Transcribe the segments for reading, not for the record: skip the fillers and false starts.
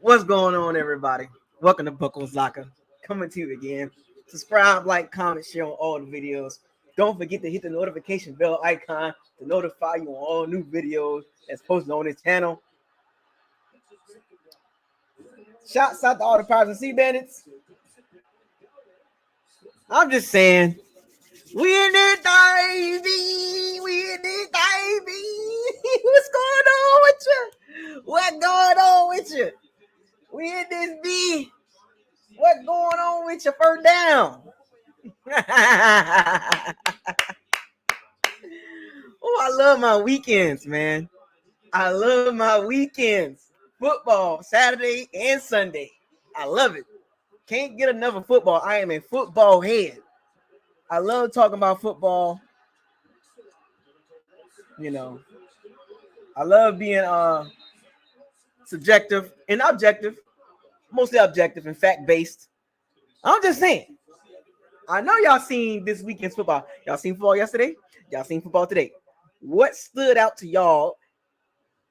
What's going on, everybody? Welcome to Buckles Locker. Coming to you again. Subscribe, like, comment, share on all the videos. Don't forget to hit the notification bell icon to notify you on all new videos that's posted on this channel. Shouts out to all the Pirates and Sea Bandits. I'm just saying, we in it, baby. We in it, baby. What's going on with you? What's going on with you? We in this B. What's going on with your first down? Oh, I love my weekends, man. I love my weekends. Football, Saturday and Sunday. I love it. Can't get enough of football. I am a football head. I love talking about football. You know, I love being subjective and objective, mostly objective and fact-based. I'm just saying. I know y'all seen this weekend's football. Y'all seen football yesterday? Y'all seen football today? What stood out to y'all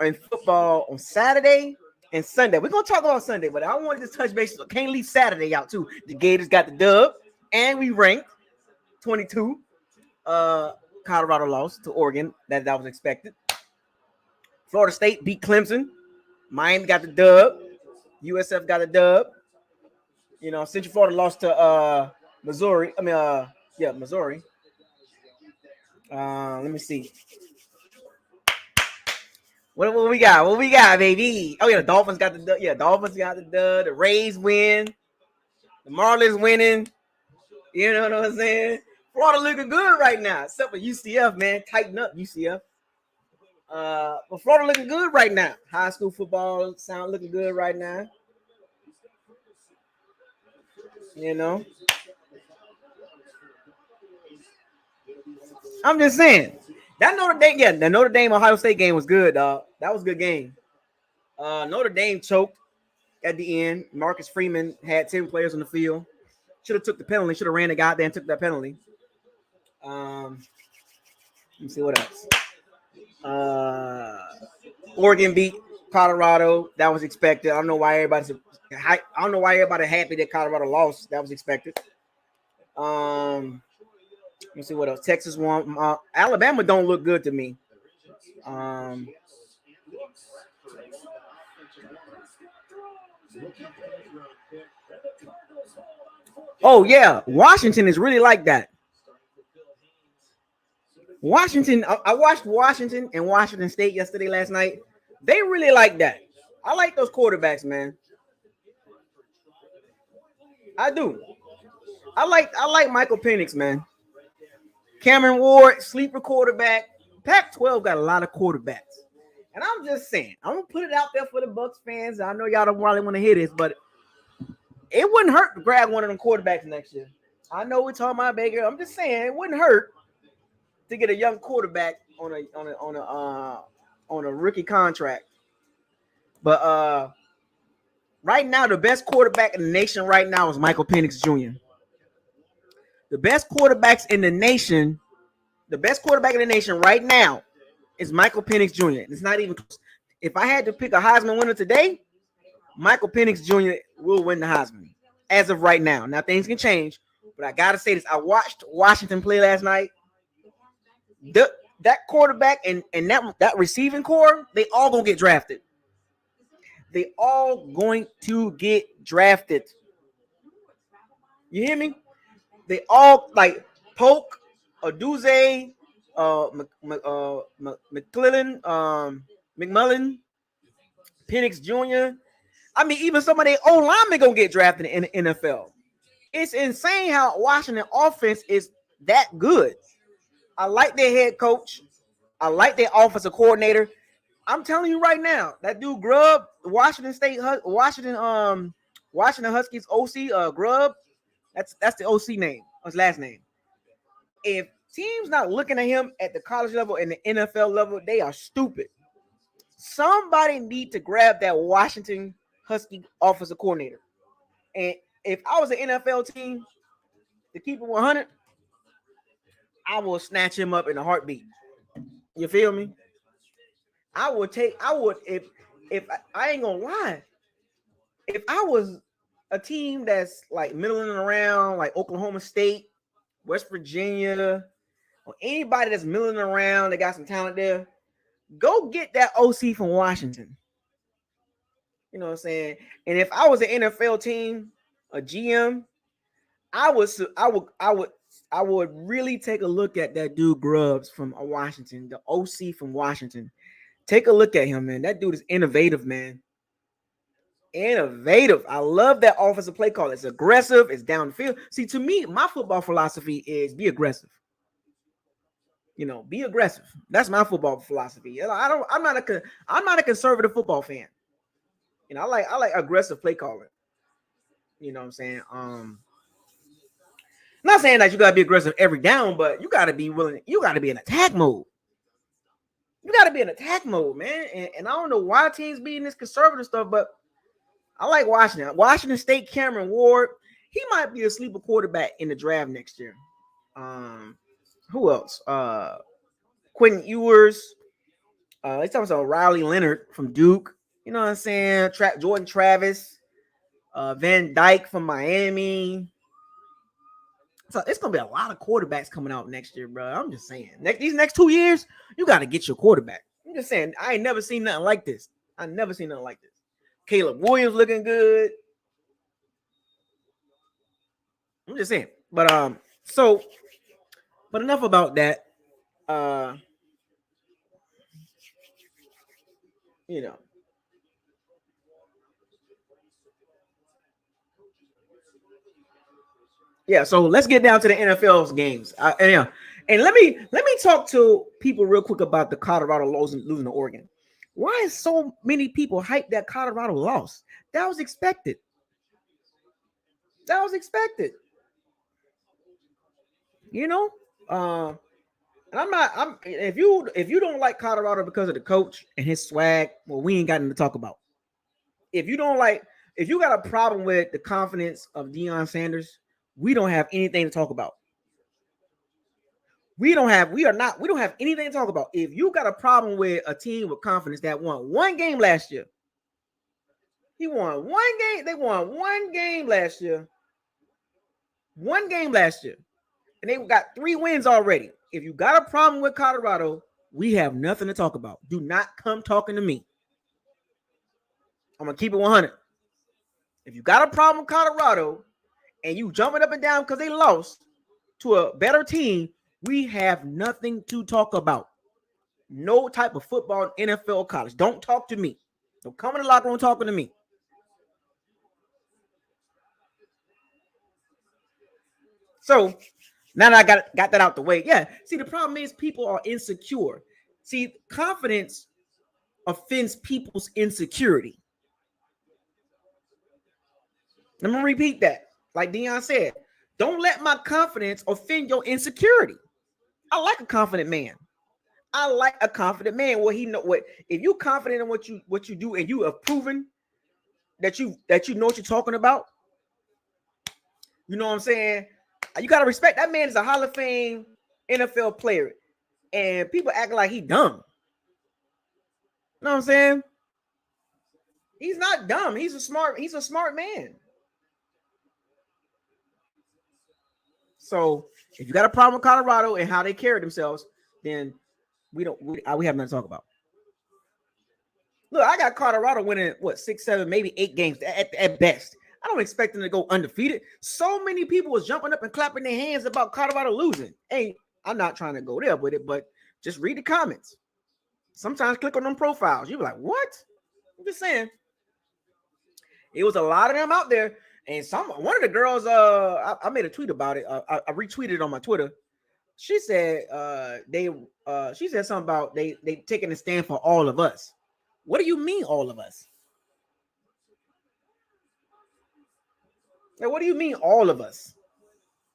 in football on Saturday and Sunday? We're going to talk about Sunday, but I wanted to touch base. Can't leave Saturday out, too. The Gators got the dub, and we ranked 22. Colorado lost to Oregon. That was expected. Florida State beat Clemson. Miami got the dub. USF got the dub. You know, Central Florida lost to Missouri. Missouri. Let me see. What we got? What we got, baby? Oh, yeah, the Dolphins got the dub. Yeah, Dolphins got the dub. The Rays win. The Marlins winning. You know what I'm saying? Florida looking good right now, except for UCF, man. Tighten up, UCF. But Florida looking good right now. High school football sound looking good right now. You know, I'm just saying that the Notre Dame Ohio State game was good, dog. That was a good game. Notre Dame choked at the end. Marcus Freeman had 10 players on the field. Should have took the penalty. Should have ran the guy there and took that penalty. Let me see what else. Oregon beat Colorado. That was expected. I don't know why everybody's happy that Colorado lost. That was expected. Let me see what else. Texas won. Alabama don't look good to me. Oh yeah, Washington is really like that. Washington, I watched Washington and Washington State last night. They really like that. I like those quarterbacks, man. I do. I like Michael Penix, man. Cameron Ward, sleeper quarterback. Pac-12 got a lot of quarterbacks. And I'm just saying, I'm going to put it out there for the Bucs fans. I know y'all don't really want to hear this, but it wouldn't hurt to grab one of them quarterbacks next year. I know we're talking about Baker. I'm just saying it wouldn't hurt to get a young quarterback on a rookie contract. But right now, the best quarterback in the nation right now is Michael Penix Jr. The best quarterback in the nation right now is Michael Penix Jr. It's not even close. If I had to pick a Heisman winner today, Michael Penix Jr. will win the Heisman as of right now. Now, things can change, but I got to say this. I watched Washington play last night. That quarterback and that receiving core, they all going to get drafted. They all going to get drafted. You hear me? They all like Polk, Aduze, McMullen, Penix Jr. I mean, even some of their old linemen gonna get drafted in the NFL. It's insane how Washington offense is that good. I like their head coach. I like their offensive coordinator. I'm telling you right now, that dude Grubb, Washington Huskies OC, Grubb. That's the OC name, his last name. If teams not looking at him at the college level and the NFL level, they are stupid. Somebody need to grab that Washington Husky offensive coordinator. And if I was an NFL team, to keep it 100, I will snatch him up in a heartbeat. You feel me? I would, if I ain't gonna lie, if I was a team that's like middling around, like Oklahoma State, West Virginia, or anybody that's milling around, they got some talent there, go get that OC from Washington. You know what I'm saying? And if I was an NFL team, a GM, I would really take a look at that dude Grubbs from Washington, the OC from Washington. Take a look at him, man. That dude is innovative, man. Innovative. I love that offensive play call. It's aggressive. It's down the field. See, to me, my football philosophy is be aggressive. You know, be aggressive. That's my football philosophy. I'm not a conservative football fan. You know, I like aggressive play calling. You know what I'm saying? Not saying that you gotta be aggressive every down, but you gotta be willing. You gotta be in attack mode. You gotta be in attack mode, man. And I don't know why teams be in this conservative stuff, but I like Washington. Washington State, Cameron Ward. He might be a sleeper quarterback in the draft next year. Who else? Quentin Ewers. He's talking about Riley Leonard from Duke. You know what I'm saying? Jordan Travis. Van Dyke from Miami. So it's gonna be a lot of quarterbacks coming out next year, bro. I'm just saying. These next 2 years, you got to get your quarterback. I'm just saying. I ain't never seen nothing like this. I never seen nothing like this. Caleb Williams looking good. I'm just saying. But enough about that. You know. Yeah, so let's get down to the NFL's games. And let me talk to people real quick about the Colorado losing to Oregon. Why is so many people hyped that Colorado lost? That was expected. That was expected. You know, and I'm if you don't like Colorado because of the coach and his swag, well, we ain't got nothing to talk about. If you got a problem with the confidence of Deion Sanders, we don't have anything to talk about. We don't have anything to talk about. If you got a problem with a team with confidence that won one game last year, he won one game. They won one game last year. One game last year. And they got 3 wins already. If you got a problem with Colorado, we have nothing to talk about. Do not come talking to me. I'm going to keep it 100. If you got a problem with Colorado and you jumping up and down because they lost to a better team, we have nothing to talk about. No type of football in NFL or college. Don't talk to me. Don't come in the locker room talking to me. So now that I got that out the way. Yeah. See, the problem is people are insecure. See, confidence offends people's insecurity. Let me repeat that. Like Deion said, don't let my confidence offend your insecurity. I like a confident man. I like a confident man. Well, he know what if you're confident in what you do and you have proven that you know what you're talking about. You know what I'm saying? You gotta respect that man is a Hall of Fame NFL player, and people act like he dumb. You know what I'm saying? He's not dumb. He's a smart man. So if you got a problem with Colorado and how they carry themselves, then we have nothing to talk about. Look, I got Colorado winning 6, 7, maybe 8 games at best. I don't expect them to go undefeated. So many people was jumping up and clapping their hands about Colorado losing. Hey, I'm not trying to go there with it, but just read the comments. Sometimes click on them profiles. You're like, what? I'm just saying. It was a lot of them out there. And one of the girls, I made a tweet about it. I retweeted it on my Twitter. She said she said something about they taking a stand for all of us. What do you mean all of us? Like, what do you mean all of us?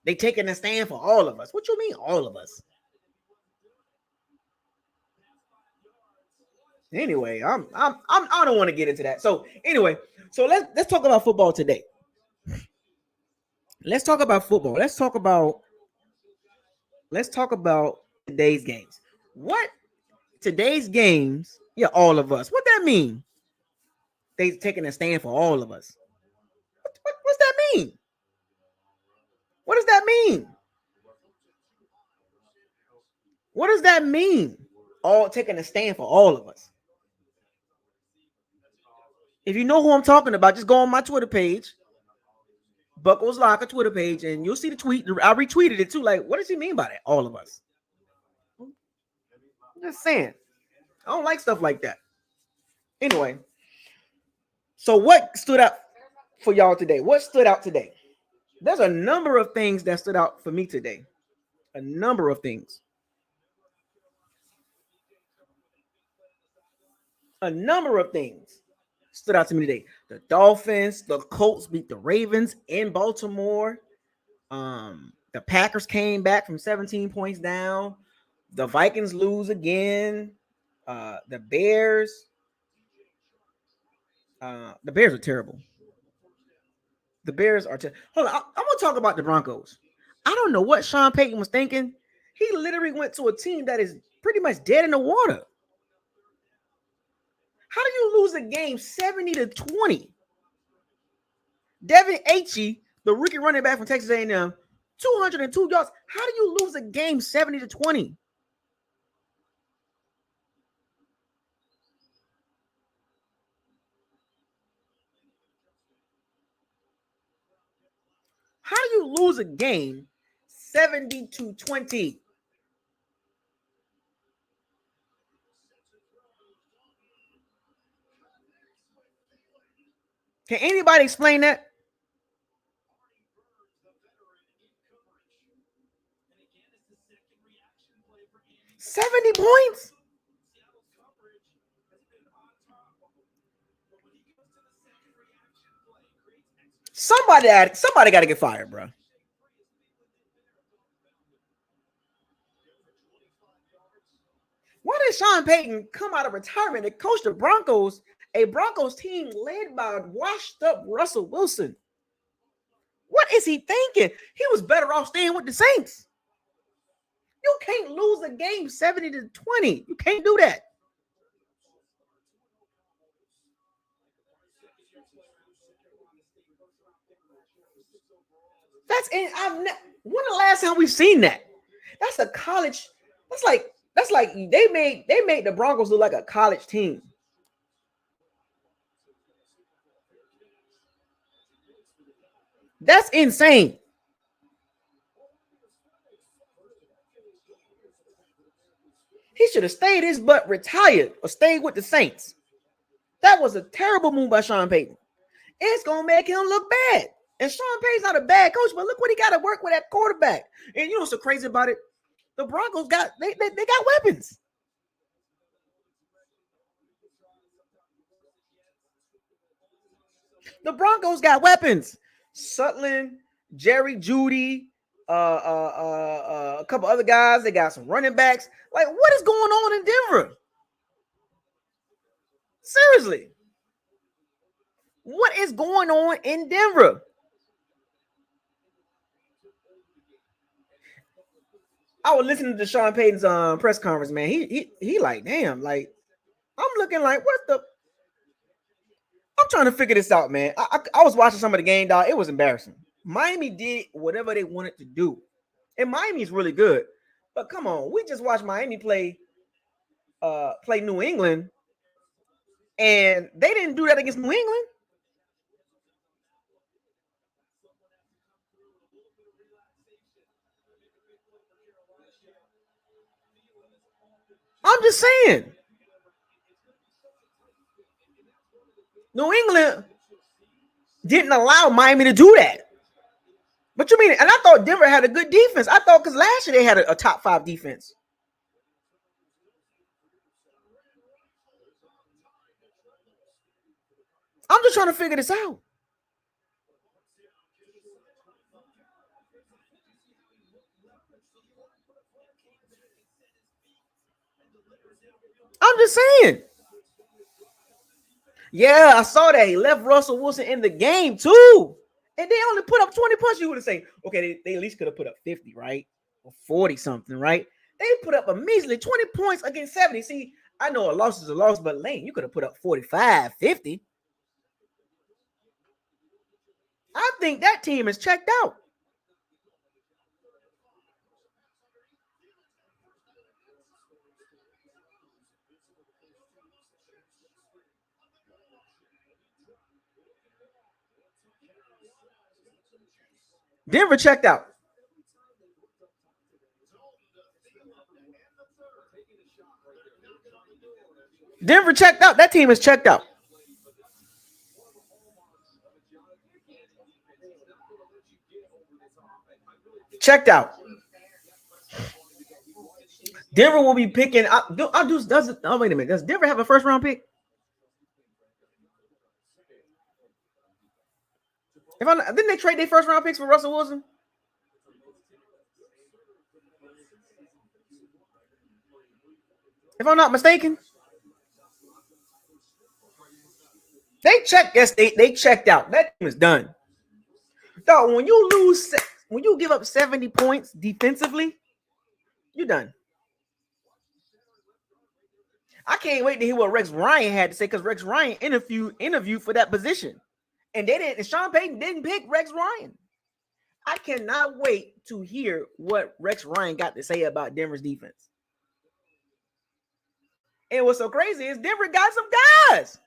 They taking a stand for all of us. What you mean all of us? Anyway, I don't want to get into that. So anyway, so let's talk about football today. Let's talk about football. Let's talk about today's games. What today's games? Yeah, all of us. What that mean? They taking a stand for all of us. What's that mean? What does that mean? What does that mean? All taking a stand for all of us. If you know who I'm talking about, just go on my Twitter page, Buckles Locker Twitter page, and you'll see the tweet. I retweeted it too. Like, what does he mean by that? All of us. I'm just saying. I don't like stuff like that. Anyway, so what stood out for y'all today? What stood out today? There's a number of things that stood out for me today. A number of things. A number of things stood out to me today. The Dolphins, the Colts beat the Ravens in Baltimore. The Packers came back from 17 points down. The Vikings lose again. The Bears. The Bears are terrible. The Bears are terrible. Hold on, I'm gonna talk about the Broncos. I don't know what Sean Payton was thinking. He literally went to a team that is pretty much dead in the water. How do you lose a game 70-20? Devin Achey, the rookie running back from Texas A&M, 202 yards. How do you lose a game 70-20? How do you lose a game 70-20? Can anybody explain that? 70 points? Somebody got to get fired, bro. Why did Sean Payton come out of retirement and coach the Broncos, a Broncos team led by washed up Russell Wilson? What is he thinking? He was better off staying with the Saints. You can't lose a game 70-20. You can't do that. That's in. When the last time we've seen that? That's a college. That's like they made the Broncos look like a college team. That's insane. He should have stayed his butt retired or stayed with the Saints. That was a terrible move by Sean Payton. It's gonna make him look bad. And Sean Payton's not a bad coach, but look what he got to work with that quarterback. And you know what's so crazy about it? The Broncos got they got weapons. The Broncos got weapons. Sutton, Jerry Judy, a couple other guys. They got some running backs. Like, what is going on in Denver? Seriously, what is going on in Denver? I was listening to Sean Payton's press conference, man. He like, damn, like I'm looking like, what the? I'm trying to figure this out, man. I was watching some of the game, dog. It was embarrassing. Miami did whatever they wanted to do, and Miami's really good. But come on, we just watched Miami play New England, and they didn't do that against New England. I'm just saying, New England didn't allow Miami to do that. But you mean, and I thought Denver had a good defense. I thought because last year they had a top 5 defense. I'm just trying to figure this out. I'm just saying. Yeah, I saw that. He left Russell Wilson in the game too. And they only put up 20 points. You would have said, okay, they at least could have put up 50, right? Or 40 something, right? They put up a measly 20 points against 70. See, I know a loss is a loss, but Lane, you could have put up 45, 50. I think that team is checked out. Denver checked out. Denver checked out. That team is checked out. Checked out. Denver will be picking. Wait a minute. Does Denver have a first round pick? Didn't they trade their first round picks for Russell Wilson? If I'm not mistaken, they checked. Yes, they checked out. That team is done. Dog, when you give up 70 points defensively, you're done. I can't wait to hear what Rex Ryan had to say because Rex Ryan interviewed for that position, and they didn't. And Sean Payton didn't pick Rex Ryan. I cannot wait to hear what Rex Ryan got to say about Denver's defense. And what's so crazy is Denver got some guys.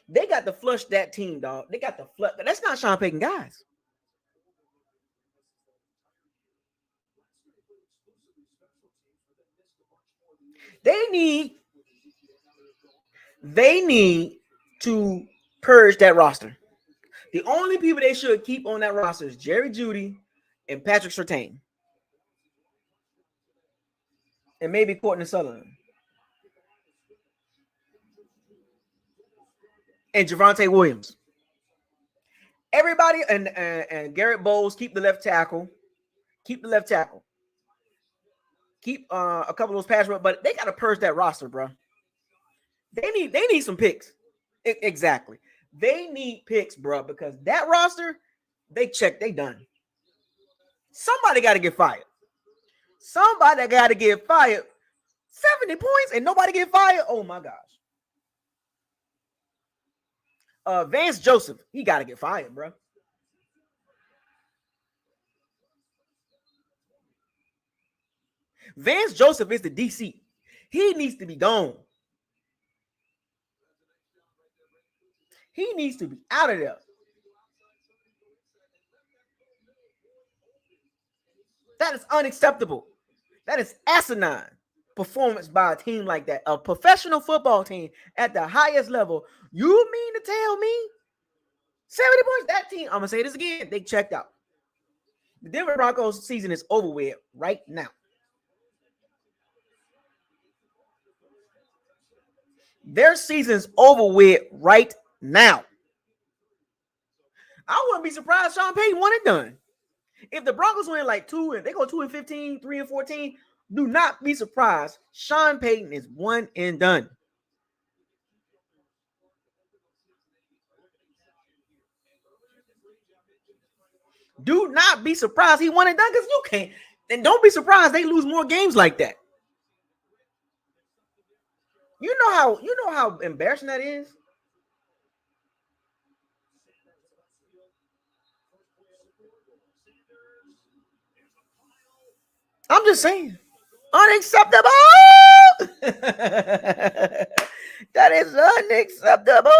They got to flush that team, dog. They got to flush. That's not Sean Payton guys. They need to purge that roster. The only people they should keep on that roster is Jerry Jeudy and Patrick Surtain. And maybe Courtney Sutherland. And Javonte Williams. Everybody and Garrett Bowles, keep the left tackle. Keep the left tackle. Keep a couple of those pass rush, but they got to purge that roster, bro. They need some picks. Exactly. They need picks, bro, because that roster, they done. Somebody got to get fired. Somebody got to get fired. 70 points and nobody get fired. Oh my gosh. Vance Joseph, he got to get fired, bro. Vance Joseph is the DC. He needs to be gone. He needs to be out of there. That is unacceptable. That is asinine performance by a team like that. A professional football team at the highest level. You mean to tell me 70 points? That team, I'm going to say this again, they checked out. The Denver Broncos season is over with right now. Their season's over with right now. I wouldn't be surprised Sean Payton won it done. If the Broncos win like 2 and they go 2-15, 3-14, do not be surprised. Sean Payton is one and done. Do not be surprised he won and done because you can't. And don't be surprised they lose more games like that. You know how embarrassing that is. I'm just saying. Unacceptable. That is unacceptable.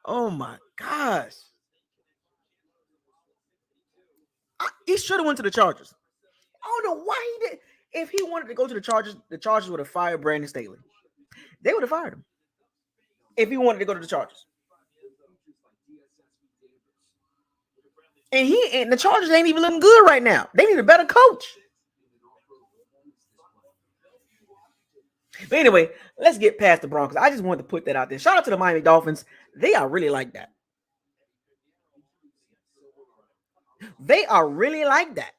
Oh my gosh. He should have went to the Chargers. I don't know why he did. If he wanted to go to the Chargers would have fired Brandon Staley. They would have fired him. If he wanted to go to the Chargers. And the Chargers ain't even looking good right now. They need a better coach. But anyway, let's get past the Broncos. I just wanted to put that out there. Shout out to the Miami Dolphins. They are really like that. They are really like that.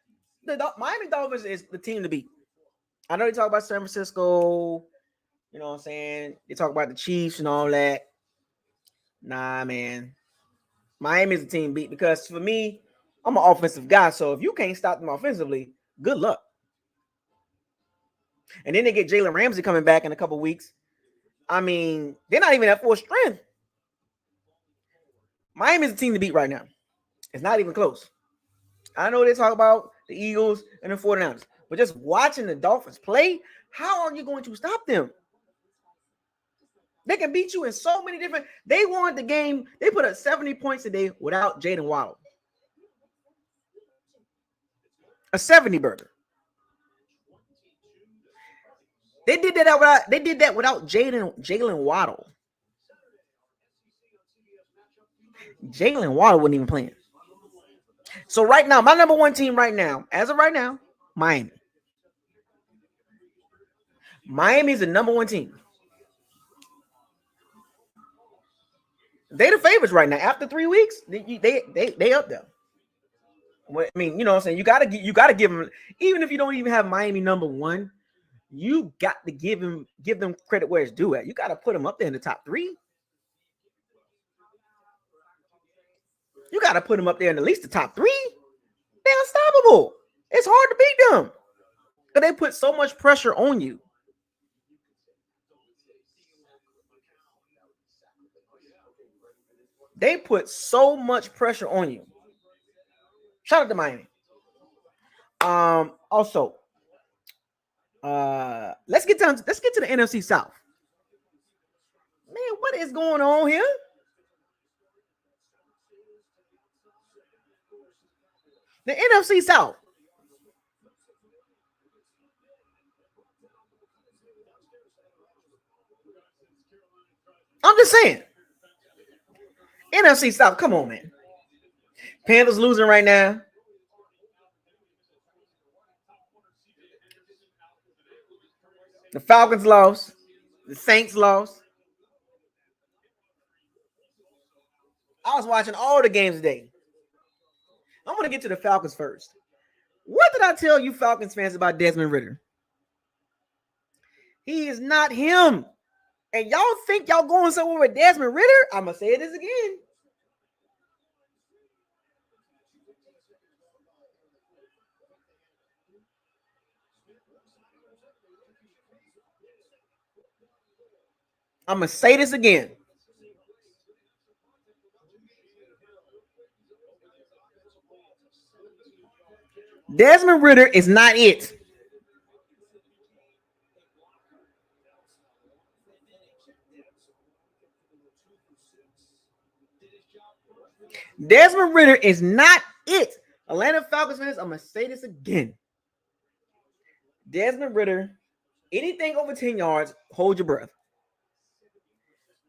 The Miami Dolphins is the team to beat. I know they talk about San Francisco. You know what I'm saying? They talk about the Chiefs and all that. Nah, man. Miami is the team beat because for me, I'm an offensive guy. So if you can't stop them offensively, good luck. And then they get Jalen Ramsey coming back in a couple weeks. I mean, they're not even at full strength. Miami's the team to beat right now. It's not even close. I know they talk about the Eagles and the 49ers, but just watching the Dolphins play, how are you going to stop them? They can beat you in so many different. They won the game. They put up 70 points today without Jaden Waddle. A 70 burger. They did that without Jalen Waddle. Jalen Waddle wasn't even playing. So right now, my number one team right now, as of right now, Miami. Miami is the number one team. They the favorites right now. After 3 weeks, they up there. I mean, you know what I'm saying? You gotta give them, even if you don't even have Miami number one, you got to give them credit where it's due at. You got to put them up there in the top 3. You got to put them up there in at least the top 3. They're unstoppable. It's hard to beat them because they put so much pressure on you. They put so much pressure on you. Shout out to Miami. Also, let's get to the NFC South. Man, what is going on here? The NFC South. I'm just saying. NFC South, come on, man. Panthers losing right now. The Falcons lost. The Saints lost. I was watching all the games today. I'm going to get to the Falcons first. What did I tell you Falcons fans about Desmond Ridder? He is not him. And y'all think y'all going somewhere with Desmond Ridder? I'm going to say this again. I'm going to say this again. Desmond Ridder is not it. Desmond Ridder is not it. Atlanta Falcons fans, I'm going to say this again. Desmond Ridder, anything over 10 yards, hold your breath.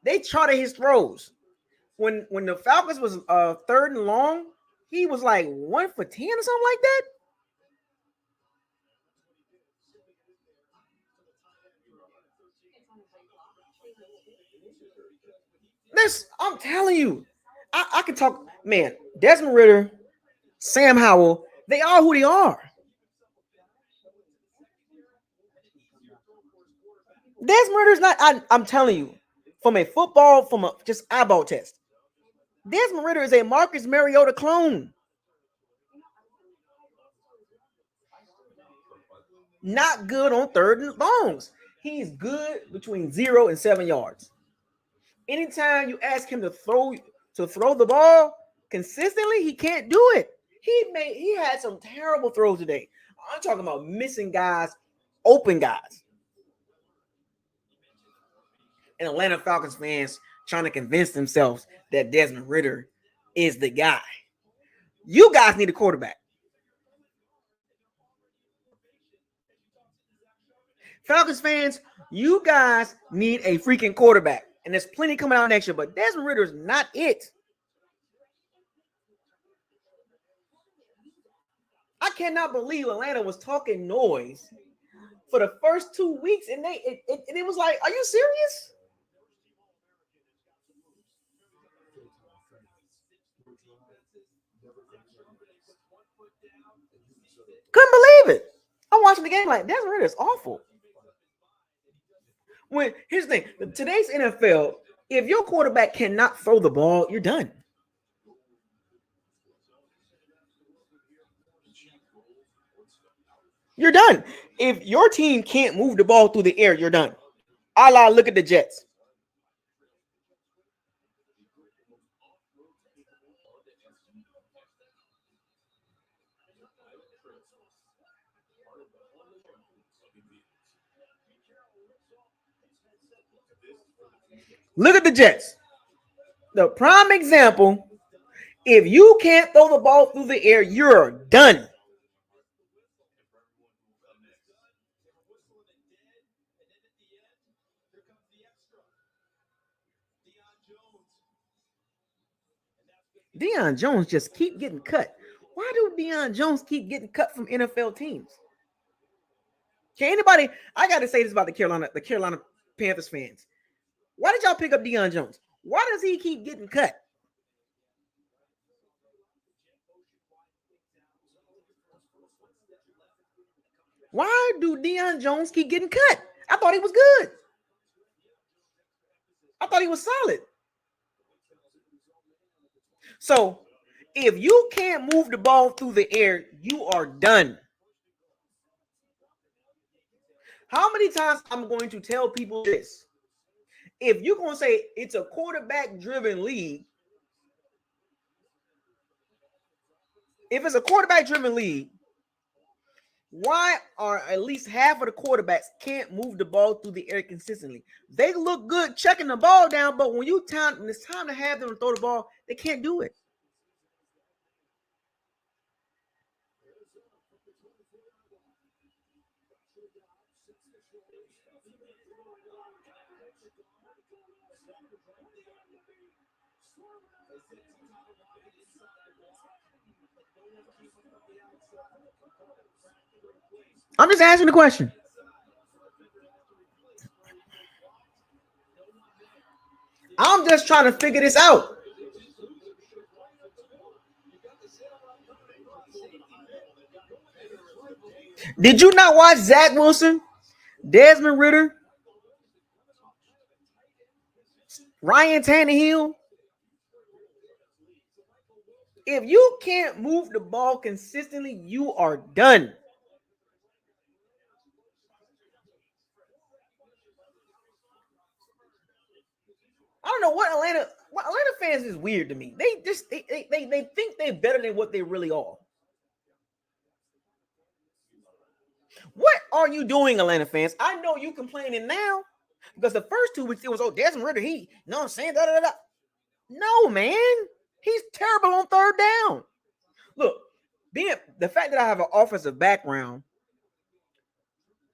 They charted his throws. When the Falcons was 3rd and long, he was like 1 for 10 or something like that. I'm telling you, I can talk, man. Desmond Ridder, Sam Howell, they are who they are. Desmond Ridder's not. I'm telling you, from a just eyeball test, Desmond Ridder is a Marcus Mariota clone. Not good on 3rd and longs. He's good between 0 and 7 yards. Anytime you ask him to throw the ball consistently, he can't do it. He had some terrible throws today. I'm talking about missing guys, open guys. And Atlanta Falcons fans trying to convince themselves that Desmond Ridder is the guy. You guys need a quarterback. Falcons fans, you guys need a freaking quarterback. And there's plenty coming out next year, but Desmond Ridder is not it. I cannot believe Atlanta was talking noise for the first 2 weeks, and it was like, are you serious? Couldn't believe it. I'm watching the game like Desmond Ridder is awful. When here's the thing, today's NFL, if your quarterback cannot throw the ball, you're done. You're done. If your team can't move the ball through the air, you're done. A la, look at the Jets. Look at the Jets. The prime example. If you can't throw the ball through the air, you're done. Deion Jones just keep getting cut. Why do Deion Jones keep getting cut from NFL teams? Can anybody? I got to say this about the Carolina Panthers fans. Why did y'all pick up Deion Jones? Why does he keep getting cut? Why do Deion Jones keep getting cut? I thought he was good. I thought he was solid. So, if you can't move the ball through the air, you are done. How many times I'm going to tell people this? If you're going to say it's a quarterback-driven league, if it's a quarterback-driven league, why are at least half of the quarterbacks can't move the ball through the air consistently? They look good checking the ball down, but when it's time to have them throw the ball, they can't do it. I'm just asking the question. I'm just trying to figure this out. Did you not watch Zach Wilson, Desmond Ridder, Ryan Tannehill? If you can't move the ball consistently, you are done. I don't know what Atlanta fans is weird to me. They think they're better than what they really are. What are you doing, Atlanta fans? I know you complaining now because the first 2 weeks it was, oh, Desmond Ridder, you know what I'm saying? Da, da, da. No, man. He's terrible on third down. Look, the fact that I have an offensive background,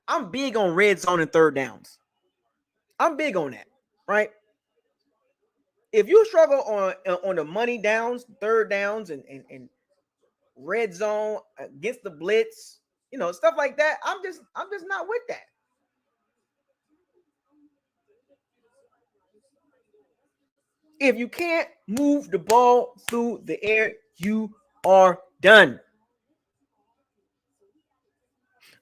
I'm big on red zone and third downs. I'm big on that, right? If you struggle on the money downs, third downs, and red zone against the blitz, stuff like that, I'm just not with that. If you can't move the ball through the air, you are done.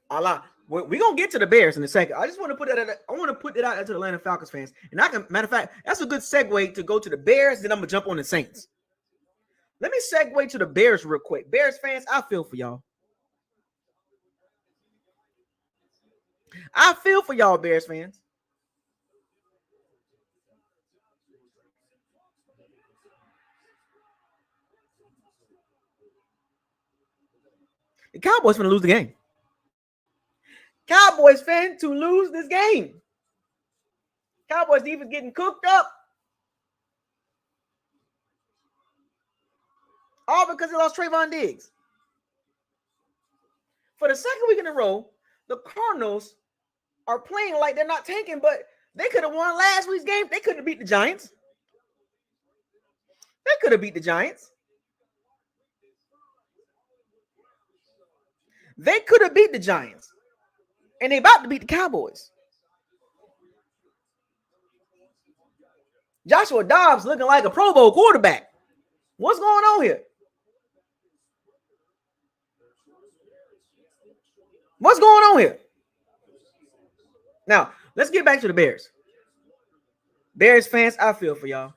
Allah. We're gonna get to the Bears in a second. I just want to put that out to the Atlanta Falcons fans. And matter of fact, that's a good segue to go to the Bears. Then I'm gonna jump on the Saints. Let me segue to the Bears real quick. Bears fans, I feel for y'all. I feel for y'all, Bears fans. The Cowboys gonna lose the game. Cowboys fan to lose this game. Cowboys defense getting cooked up. All because they lost Trayvon Diggs. For the second week in a row, the Cardinals are playing like they're not tanking, but they could have won last week's game. They couldn't have beat the Giants. They could have beat the Giants. They could have beat the Giants. And they about to beat the Cowboys. Joshua Dobbs looking like a Pro Bowl quarterback. What's going on here? What's going on here? Now, let's get back to the Bears. Bears fans, I feel for y'all.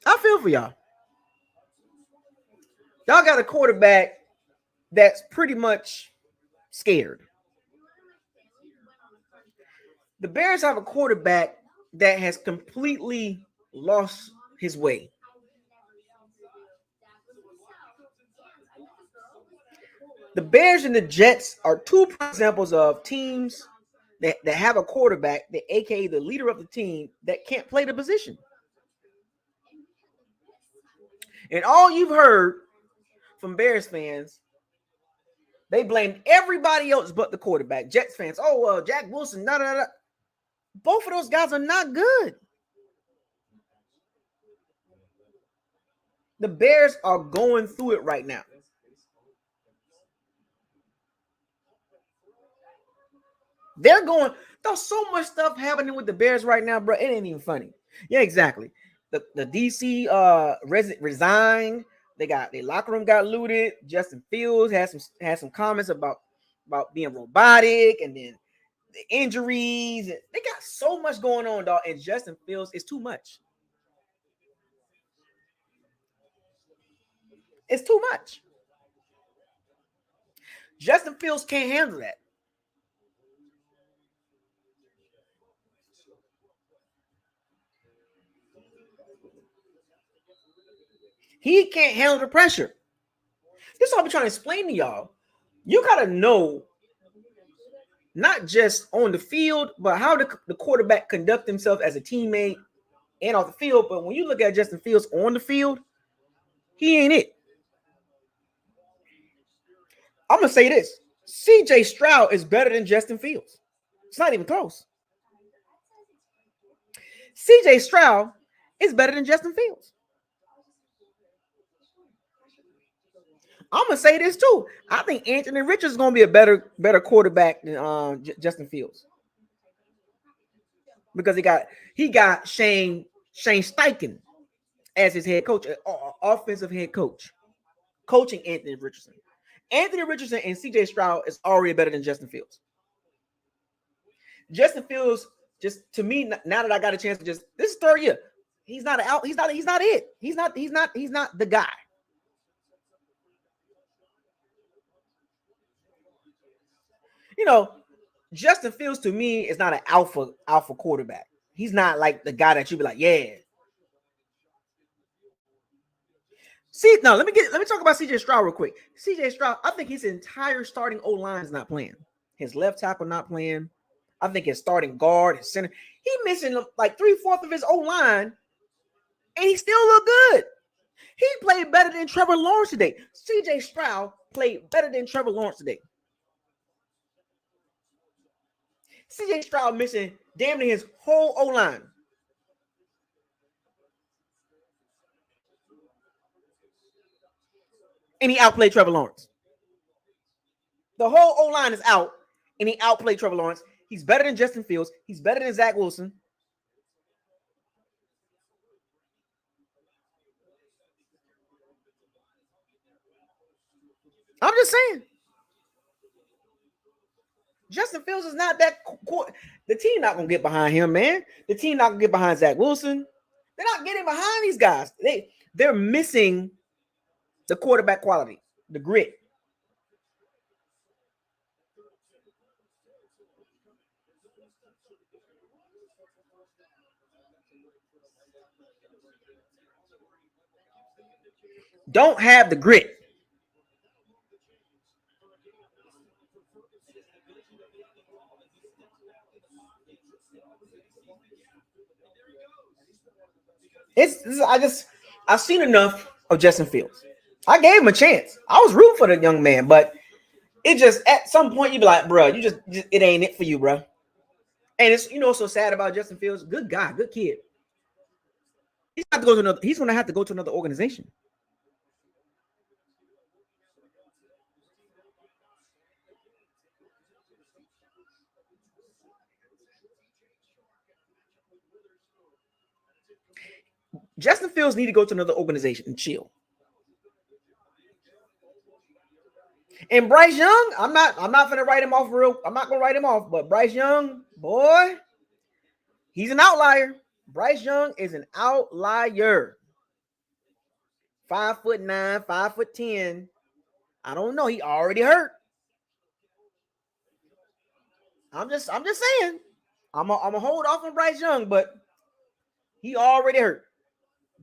I feel for y'all. Y'all got a quarterback that's pretty much scared. The Bears have a quarterback that has completely lost his way. The Bears and the Jets are two examples of teams that have a quarterback, that aka the leader of the team, that can't play the position. And all you've heard from Bears fans, they blamed everybody else but the quarterback. Jets fans, Jack Wilson, da da da. Both of those guys are not good. The Bears are going through it right now. They're going. There's so much stuff happening with the Bears right now, bro. It ain't even funny. Yeah, exactly. The DC resigned. Their locker room got looted. Justin Fields had some comments about being robotic, and then the injuries. They got so much going on, dog. And Justin Fields is too much. It's too much. Justin Fields can't handle that. He can't handle the pressure. This is what I'm trying to explain to y'all. You gotta know not just on the field, but how the quarterback conduct himself as a teammate and off the field. But when you look at Justin Fields on the field, he ain't it. I'm gonna say this: CJ Stroud is better than Justin Fields. It's not even close. CJ Stroud is better than Justin Fields. I'm gonna say this too. I think Anthony Richards is gonna be a better quarterback than Justin Fields, because he got Shane Steichen as his head coach, offensive head coach, coaching Anthony Richardson. Anthony Richardson and CJ Stroud is already better than Justin Fields. Justin Fields, just to me, now that I got a chance to this is third year. He's not out. He's not it. He's not the guy. You know, Justin Fields to me is not an alpha quarterback. He's not like the guy that you be like, yeah. See, no, let me talk about CJ Stroud real quick. CJ Stroud, I think his entire starting O line is not playing. His left tackle not playing. I think his starting guard, his center, he missing like 3/4 of his O line, and he still look good. He played better than Trevor Lawrence today. CJ Stroud played better than Trevor Lawrence today. CJ Stroud missing damn near his whole O line. And he outplayed Trevor Lawrence. The whole O line is out, and he outplayed Trevor Lawrence. He's better than Justin Fields. He's better than Zach Wilson. I'm just saying. Justin Fields is not that the team not gonna get behind him, man. The team not gonna get behind Zach Wilson. They're not getting behind these guys. They're missing the quarterback quality, the grit. Don't have the grit. I've seen enough of Justin Fields. I gave him a chance. I was rooting for the young man, but it just at some point you be like, bro, you just it ain't it for you, bro. And it's so sad about Justin Fields. Good guy, good kid. He's gonna have to go to another organization. Justin Fields need to go to another organization and chill. And Bryce Young, I'm not gonna write him off I'm not gonna write him off, but Bryce Young, boy, he's an outlier. Bryce Young is an outlier. 5'9", 5'10". I don't know. He already hurt. I'm just saying. I'm a hold off on Bryce Young, but he already hurt.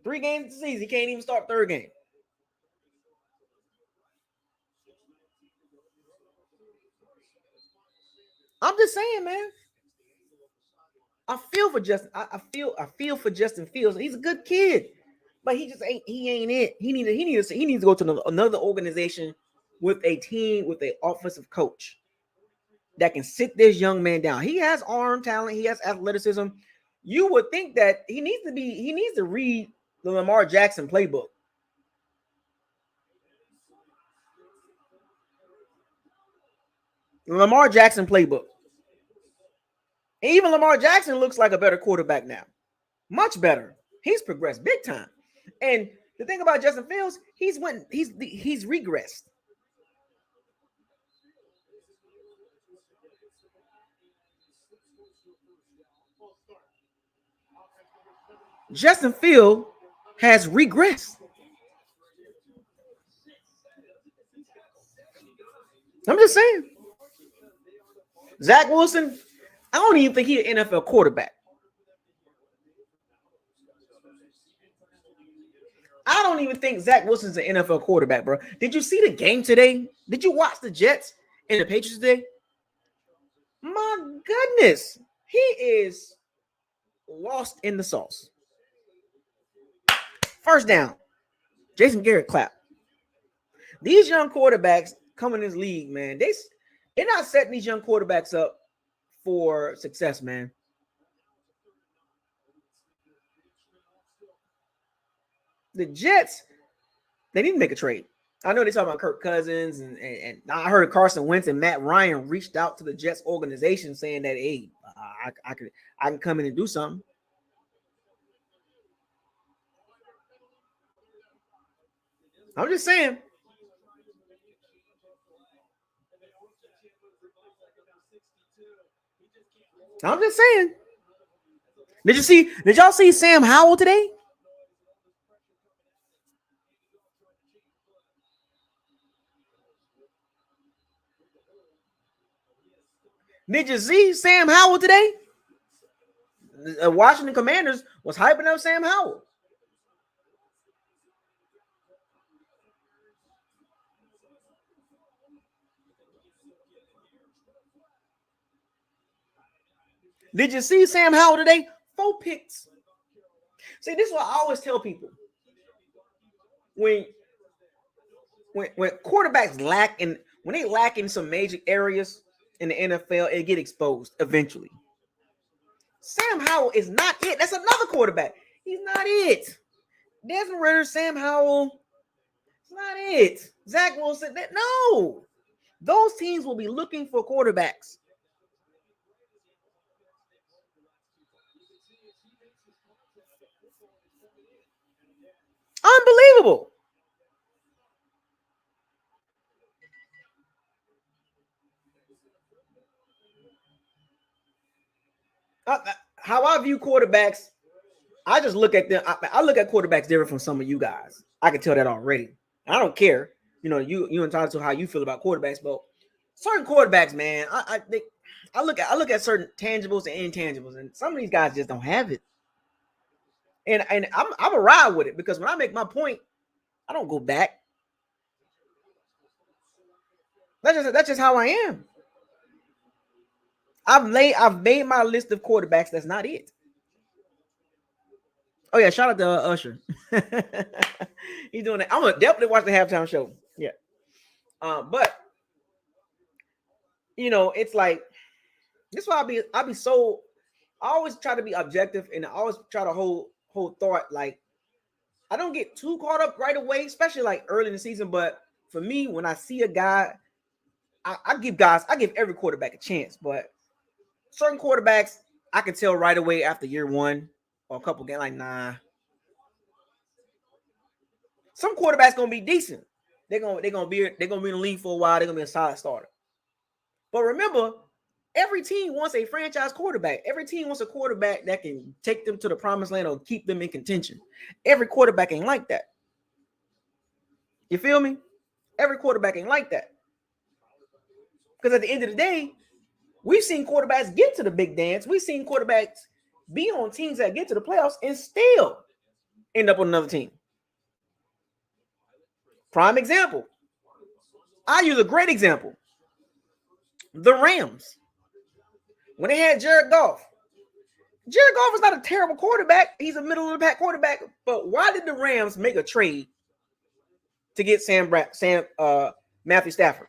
3 games this season. He can't even start third game. I'm just saying, man. I feel for Justin. I feel for Justin Fields. He's a good kid, but he just ain't. He ain't it. He needs to go to another organization with a team with an offensive coach that can sit this young man down. He has arm talent. He has athleticism. You would think that he needs to read the Lamar Jackson playbook. Lamar Jackson playbook. And even Lamar Jackson looks like a better quarterback now. Much better. He's progressed big time. And the thing about Justin Fields, he's regressed. Justin Fields has regressed. I'm just saying. Zach Wilson, I don't even think he's an NFL quarterback. I don't even think Zach Wilson's an NFL quarterback, bro. Did you see the game today? Did you watch the Jets and the Patriots today? My goodness. He is lost in the sauce. First down. Jason Garrett clap. These young quarterbacks come in this league, man. They're not setting these young quarterbacks up for success, man. The Jets, they need to make a trade. I know they're talking about Kirk Cousins, and I heard Carson Wentz and Matt Ryan reached out to the Jets organization saying that, hey, I can come in and do something. I'm just saying. I'm just saying. Did y'all see Sam Howell today? Did you see Sam Howell today? The Washington Commanders was hyping up Sam Howell. Did you see Sam Howell today? 4 picks. See, this is what I always tell people. When quarterbacks lack in some major areas in the NFL, it get exposed eventually. Sam Howell is not it. That's another quarterback. He's not it. Desmond Ridder, Sam Howell, it's not it. Zach Wilson, no. Those teams will be looking for quarterbacks. Unbelievable. How I view quarterbacks, I just look at them. I look at quarterbacks different from some of you guys. I can tell that already. I don't care. You entitled to how you feel about quarterbacks, but certain quarterbacks, man, I look at certain tangibles and intangibles, and some of these guys just don't have it. And I'm a ride with it, because when I make my point, I don't go back. That's just how I am. I've made my list of quarterbacks. That's not it. Oh yeah, shout out to Usher. He's doing that. I'm gonna definitely watch the halftime show. Yeah. But it's like this is why I always try to be objective, and I always try to hold thought. Like, I don't get too caught up right away, especially like early in the season. But for me, when I see a guy, I give every quarterback a chance, but certain quarterbacks I can tell right away after year one or a couple games, like, nah, Some quarterbacks gonna be decent. They're gonna be in the league for a while. They're gonna be a solid starter. But remember, every team wants a franchise quarterback. Every team wants a quarterback that can take them to the promised land or keep them in contention. Every quarterback ain't like that. You feel me? Every quarterback ain't like that. Because at the end of the day, we've seen quarterbacks get to the big dance. We've seen quarterbacks be on teams that get to the playoffs and still end up on another team. Prime example. I use a great example. The Rams. When they had Jared Goff. Jared Goff is not a terrible quarterback. He's a middle of the pack quarterback. But why did the Rams make a trade to get Matthew Stafford?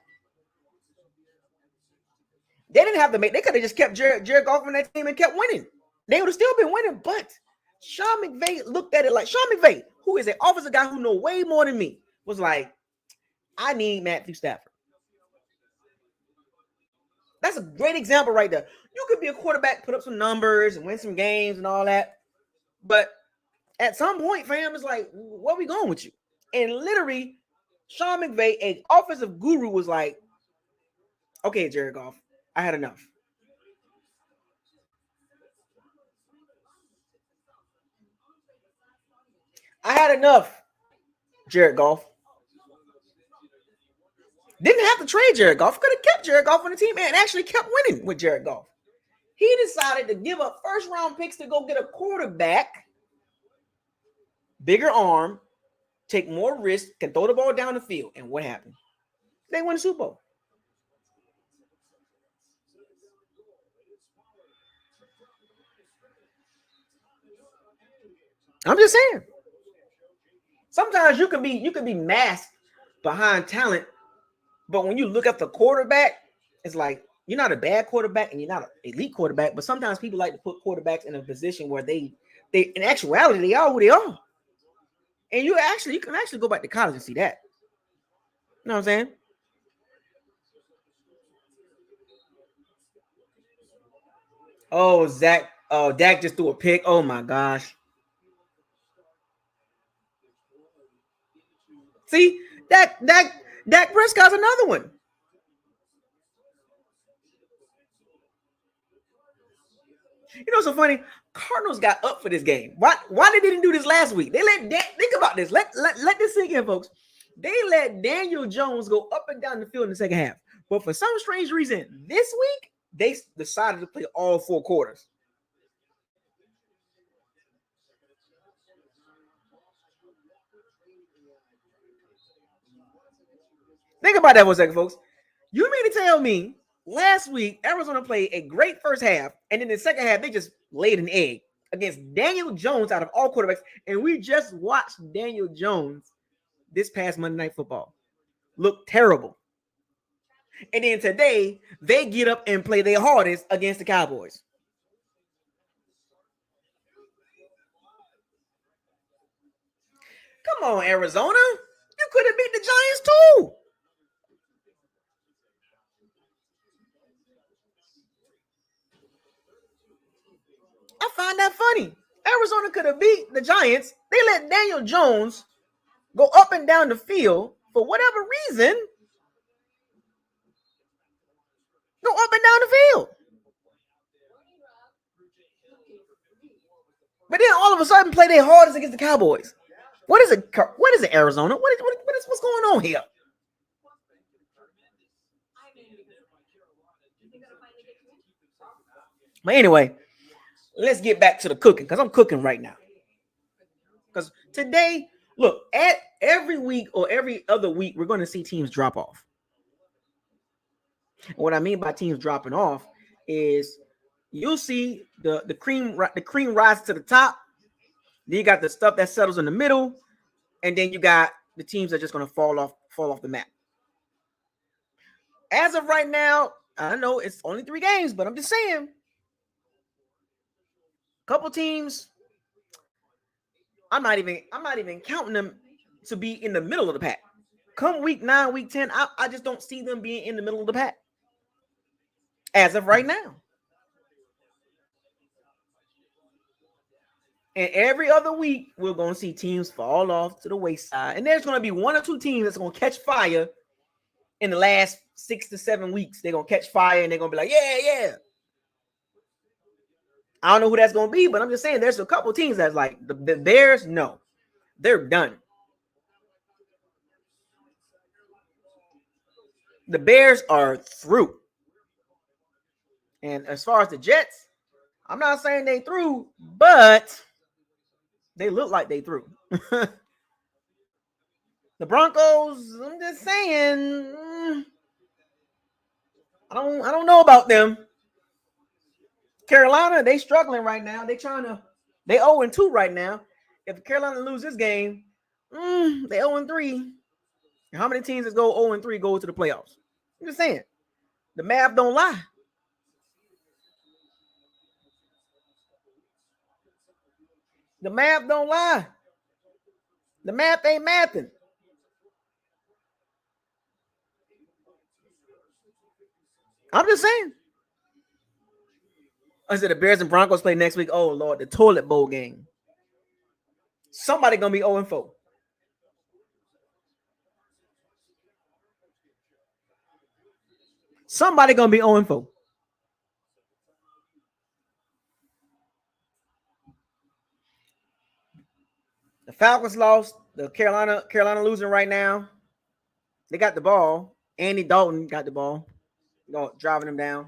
They didn't have to make. They could have just kept Jared Goff on that team and kept winning. They would have still been winning. But Sean McVay looked at it like Sean McVay, who is an offensive guy who knows way more than me, was like, I need Matthew Stafford. That's a great example right there. You could be a quarterback, put up some numbers and win some games and all that. But at some point, fam, it's like, where we going with you? And literally, Sean McVay, an offensive guru, was like, okay, Jared Goff, I had enough. I had enough, Jared Goff. Didn't have to trade Jared Goff. Could have kept Jared Goff on the team and actually kept winning with Jared Goff. He decided to give up first-round picks to go get a quarterback, bigger arm, take more risk, can throw the ball down the field. And what happened? They won the Super Bowl. I'm just saying. Sometimes you can be masked behind talent, but when you look at the quarterback, it's like you're not a bad quarterback and you're not an elite quarterback. But sometimes people like to put quarterbacks in a position where they in actuality they are who they are. And you can actually go back to college and see that. You know what I'm saying? Oh, Zach. Oh, Dak just threw a pick. Oh my gosh. See, Dak Prescott's another one. You know what's so funny? Cardinals got up for this game. Why they didn't do this last week? They think about this. Let this sink in, folks. They let Daniel Jones go up and down the field in the second half. But for some strange reason, this week, they decided to play all 4 quarters. Think about that for a second, folks. You mean to tell me last week Arizona played a great first half, and in the second half they just laid an egg against Daniel Jones out of all quarterbacks, and we just watched Daniel Jones this past Monday Night Football look terrible. And then today they get up and play their hardest against the Cowboys. Come on, Arizona. You could have beat the Giants too. I find that funny. Arizona could have beat the Giants. They let Daniel Jones go up and down the field for whatever reason. Go up and down the field. But then all of a sudden play their hardest against the Cowboys. What is it? What is it, Arizona? What's going on here? But anyway, let's get back to the cooking because I'm cooking right now. Because today, look, at every week or every other week, we're going to see teams drop off. And what I mean by teams dropping off is you'll see the cream rises to the top. Then you got the stuff that settles in the middle, and then you got the teams that are just going to fall off the map. As of right now, I know it's only 3 games, but I'm just saying, a couple teams, I'm not even counting them to be in the middle of the pack. Come week 9, week 10, I just don't see them being in the middle of the pack as of right now. And every other week, we're going to see teams fall off to the wayside. And there's going to be one or two teams that's going to catch fire in the last 6 to 7 weeks. They're going to catch fire and they're going to be like, yeah. I don't know who that's going to be, but I'm just saying there's a couple teams that's like the Bears, no. They're done. The Bears are through. And as far as the Jets, I'm not saying they through, but they look like they through. The Broncos, I'm just saying, I don't know about them. Carolina, they struggling right now. They 0-2 right now. If Carolina lose this game, they 0-3. How many teams that go 0-3 go to the playoffs? I'm just saying. The math don't lie. The math don't lie. The math ain't mathing. I'm just saying. I said the Bears and Broncos play next week. Oh, Lord, the toilet bowl game. Somebody going to be 0-4. Somebody going to be 0-4. The Falcons lost. The Carolina losing right now. They got the ball. Andy Dalton got the ball. Driving them down.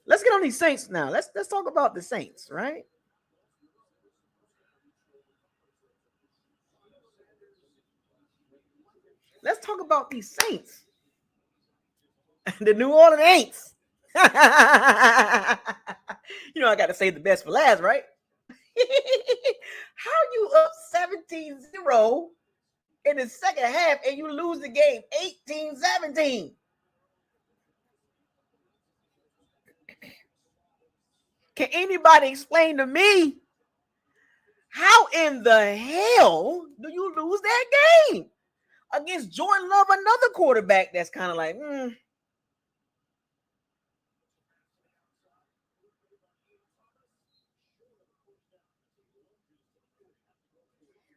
Let's get on these Saints now. Let's talk about the Saints, right? Let's talk about these Saints. The New Orleans Saints. You know, I got to save the best for last, right? How you up 17-0 in the second half and you lose the game 18-17? Can anybody explain to me how in the hell do you lose that game against Jordan Love, another quarterback that's kind of like,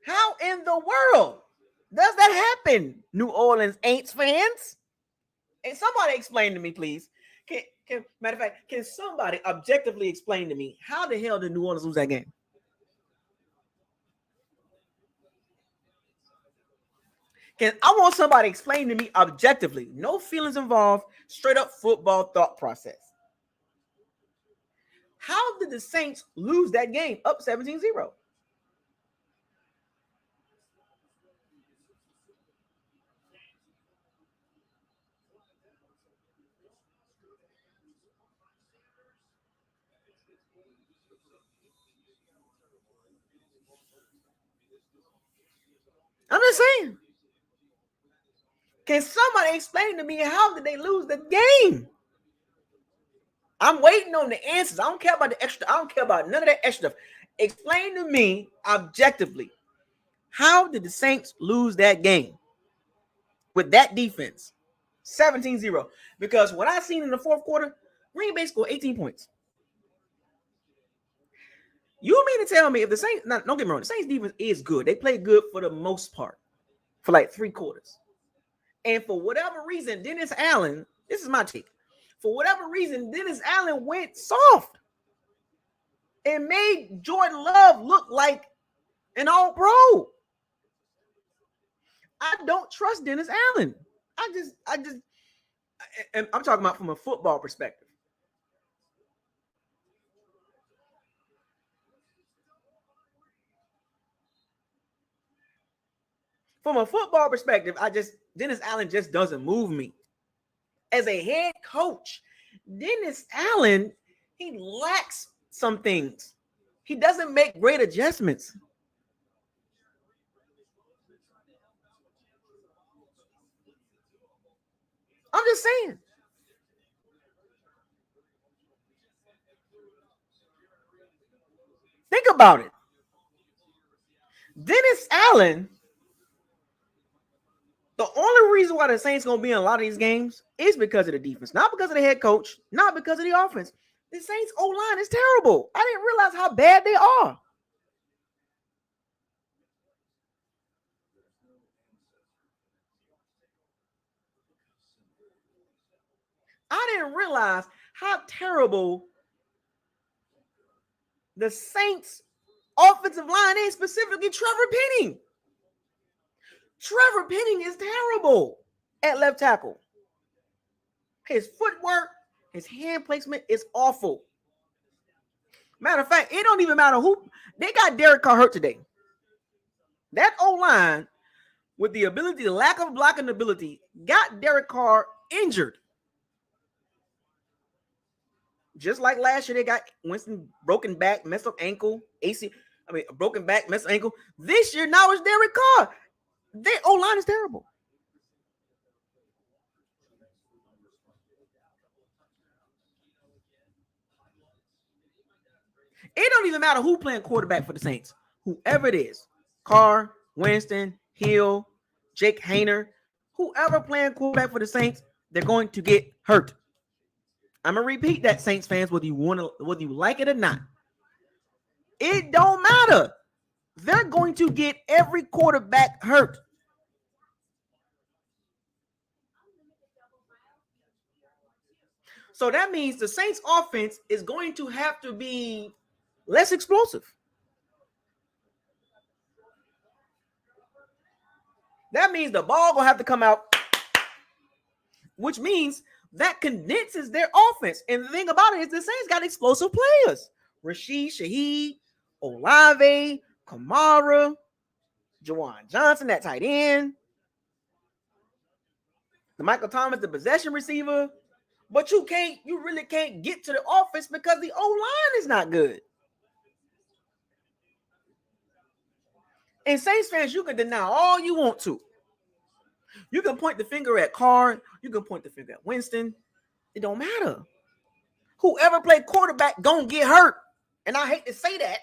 How in the world does that happen, New Orleans Saints fans? And somebody explain to me, please. Matter of fact, can somebody objectively explain to me how the hell did New Orleans lose that game? I want somebody to explain to me objectively, no feelings involved, straight up football thought process. How did the Saints lose that game up 17-0? I'm just saying. Can somebody explain to me how did they lose the game? I'm waiting on the answers. I don't care about the extra. I don't care about none of that extra stuff. Explain to me objectively, how did the Saints lose that game with that defense? 17-0. Because what I seen in the fourth quarter, Green Bay scored 18 points. You mean to tell me if the Saints, don't get me wrong, the Saints defense is good. They play good for the most part, for like 3 quarters. And for whatever reason, Dennis Allen, this is my take. For whatever reason, Dennis Allen went soft and made Jordan Love look like an all-pro. I don't trust Dennis Allen. And I'm talking about from a football perspective. From a football perspective, Dennis Allen just doesn't move me. As a head coach, Dennis Allen, he lacks some things. He doesn't make great adjustments. I'm just saying. Think about it. Dennis Allen, the only reason why the Saints going to be in a lot of these games is because of the defense, not because of the head coach, not because of the offense. The Saints O-line is terrible. I didn't realize how bad they are. I didn't realize how terrible the Saints offensive line is, specifically Trevor Penning. Trevor Penning is terrible at left tackle. His footwork, his hand placement is awful. Matter of fact, it don't even matter who. They got Derek Carr hurt today. That O-line, with the ability, the lack of blocking ability, got Derek Carr injured. Just like last year, they got Winston broken back, messed up ankle, broken back, messed up ankle. This year, now it's Derek Carr. Their O-line is terrible. It don't even matter who playing quarterback for the Saints. Whoever it is, Carr, Winston, Hill, Jake Hayner, whoever playing quarterback for the Saints, they're going to get hurt. I'm gonna repeat that, Saints fans, whether you like it or not. It don't matter. They're going to get every quarterback hurt. So that means the Saints offense is going to have to be less explosive. That means the ball gonna have to come out, which means that condenses their offense. And the thing about it is the Saints got explosive players. Rashid Shaheed, Olave, Kamara, Jawan Johnson, that tight end. The Michael Thomas, the possession receiver. But you really can't get to the offense because the O-line is not good. And Saints fans, you can deny all you want to. You can point the finger at Carr. You can point the finger at Winston. It don't matter. Whoever played quarterback gonna get hurt. And I hate to say that.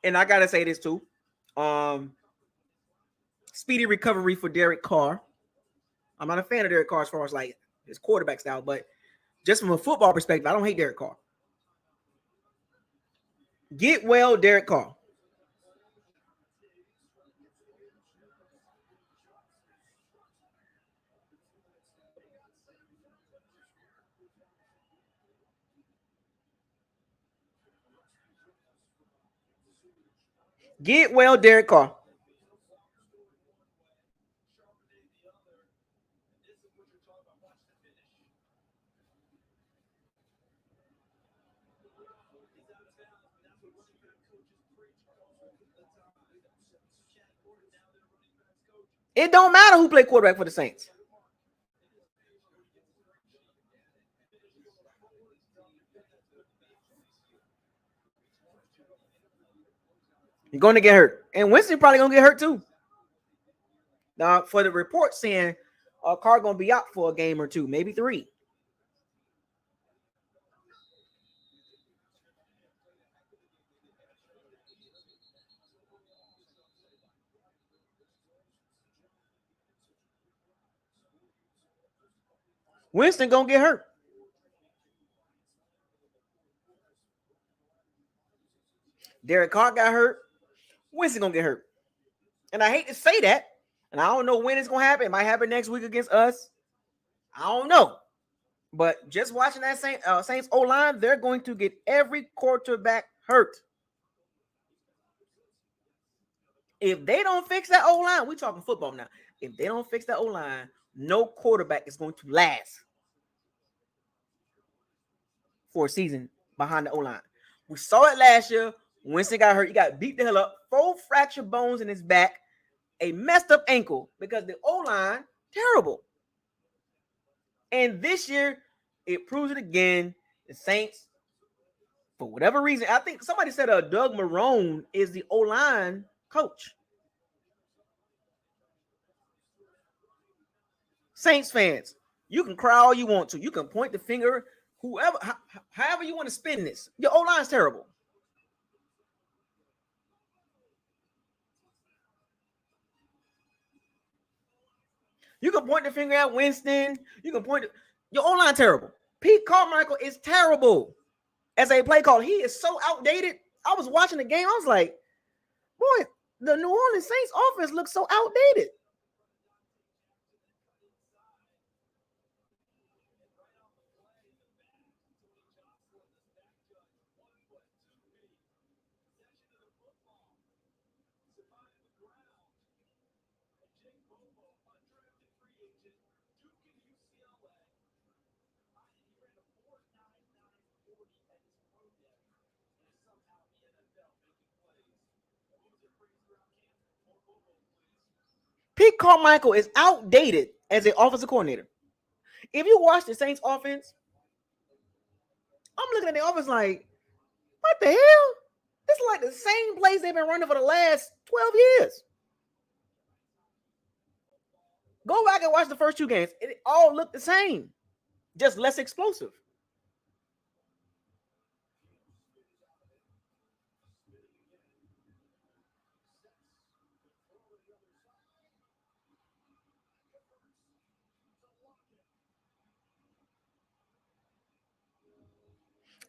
And I gotta say this too. Speedy recovery for Derek Carr. I'm not a fan of Derek Carr as far as like his quarterback style, but just from a football perspective, I don't hate Derek Carr. Get well, Derek Carr. Get well, Derek Carr. It don't matter who played quarterback for the Saints. You're going to get hurt. And Winston probably going to get hurt too. Now, for the report saying Carr going to be out for a game or two, maybe 3. Winston going to get hurt. Derek Carr got hurt. Winston going to get hurt. And I hate to say that. And I don't know when it's going to happen. It might happen next week against us. I don't know. But just watching that Saints O-line, they're going to get every quarterback hurt. If they don't fix that O-line, we're talking football now. If they don't fix that O-line, no quarterback is going to last for a season behind the O-line. We saw it last year. Winston got hurt. He got beat the hell up. 4 fractured bones in his back. A messed up ankle because the O-line, terrible. And this year, it proves it again. The Saints, for whatever reason, I think somebody said Doug Marrone is the O-line coach. Saints fans, you can cry all you want to. You can point the finger, however you want to spin this. Your O-line's terrible. You can point the finger at Winston. You can point your O-line terrible. Pete Carmichael is terrible as a play caller. He is so outdated. I was watching the game. I was like, boy, the New Orleans Saints offense looks so outdated. Pete Carmichael is outdated as an offensive coordinator. If you watch the Saints offense, I'm looking at the offense like, what the hell? This is like the same plays they've been running for the last 12 years. Go back and watch the first two games. It all looked the same, just less explosive.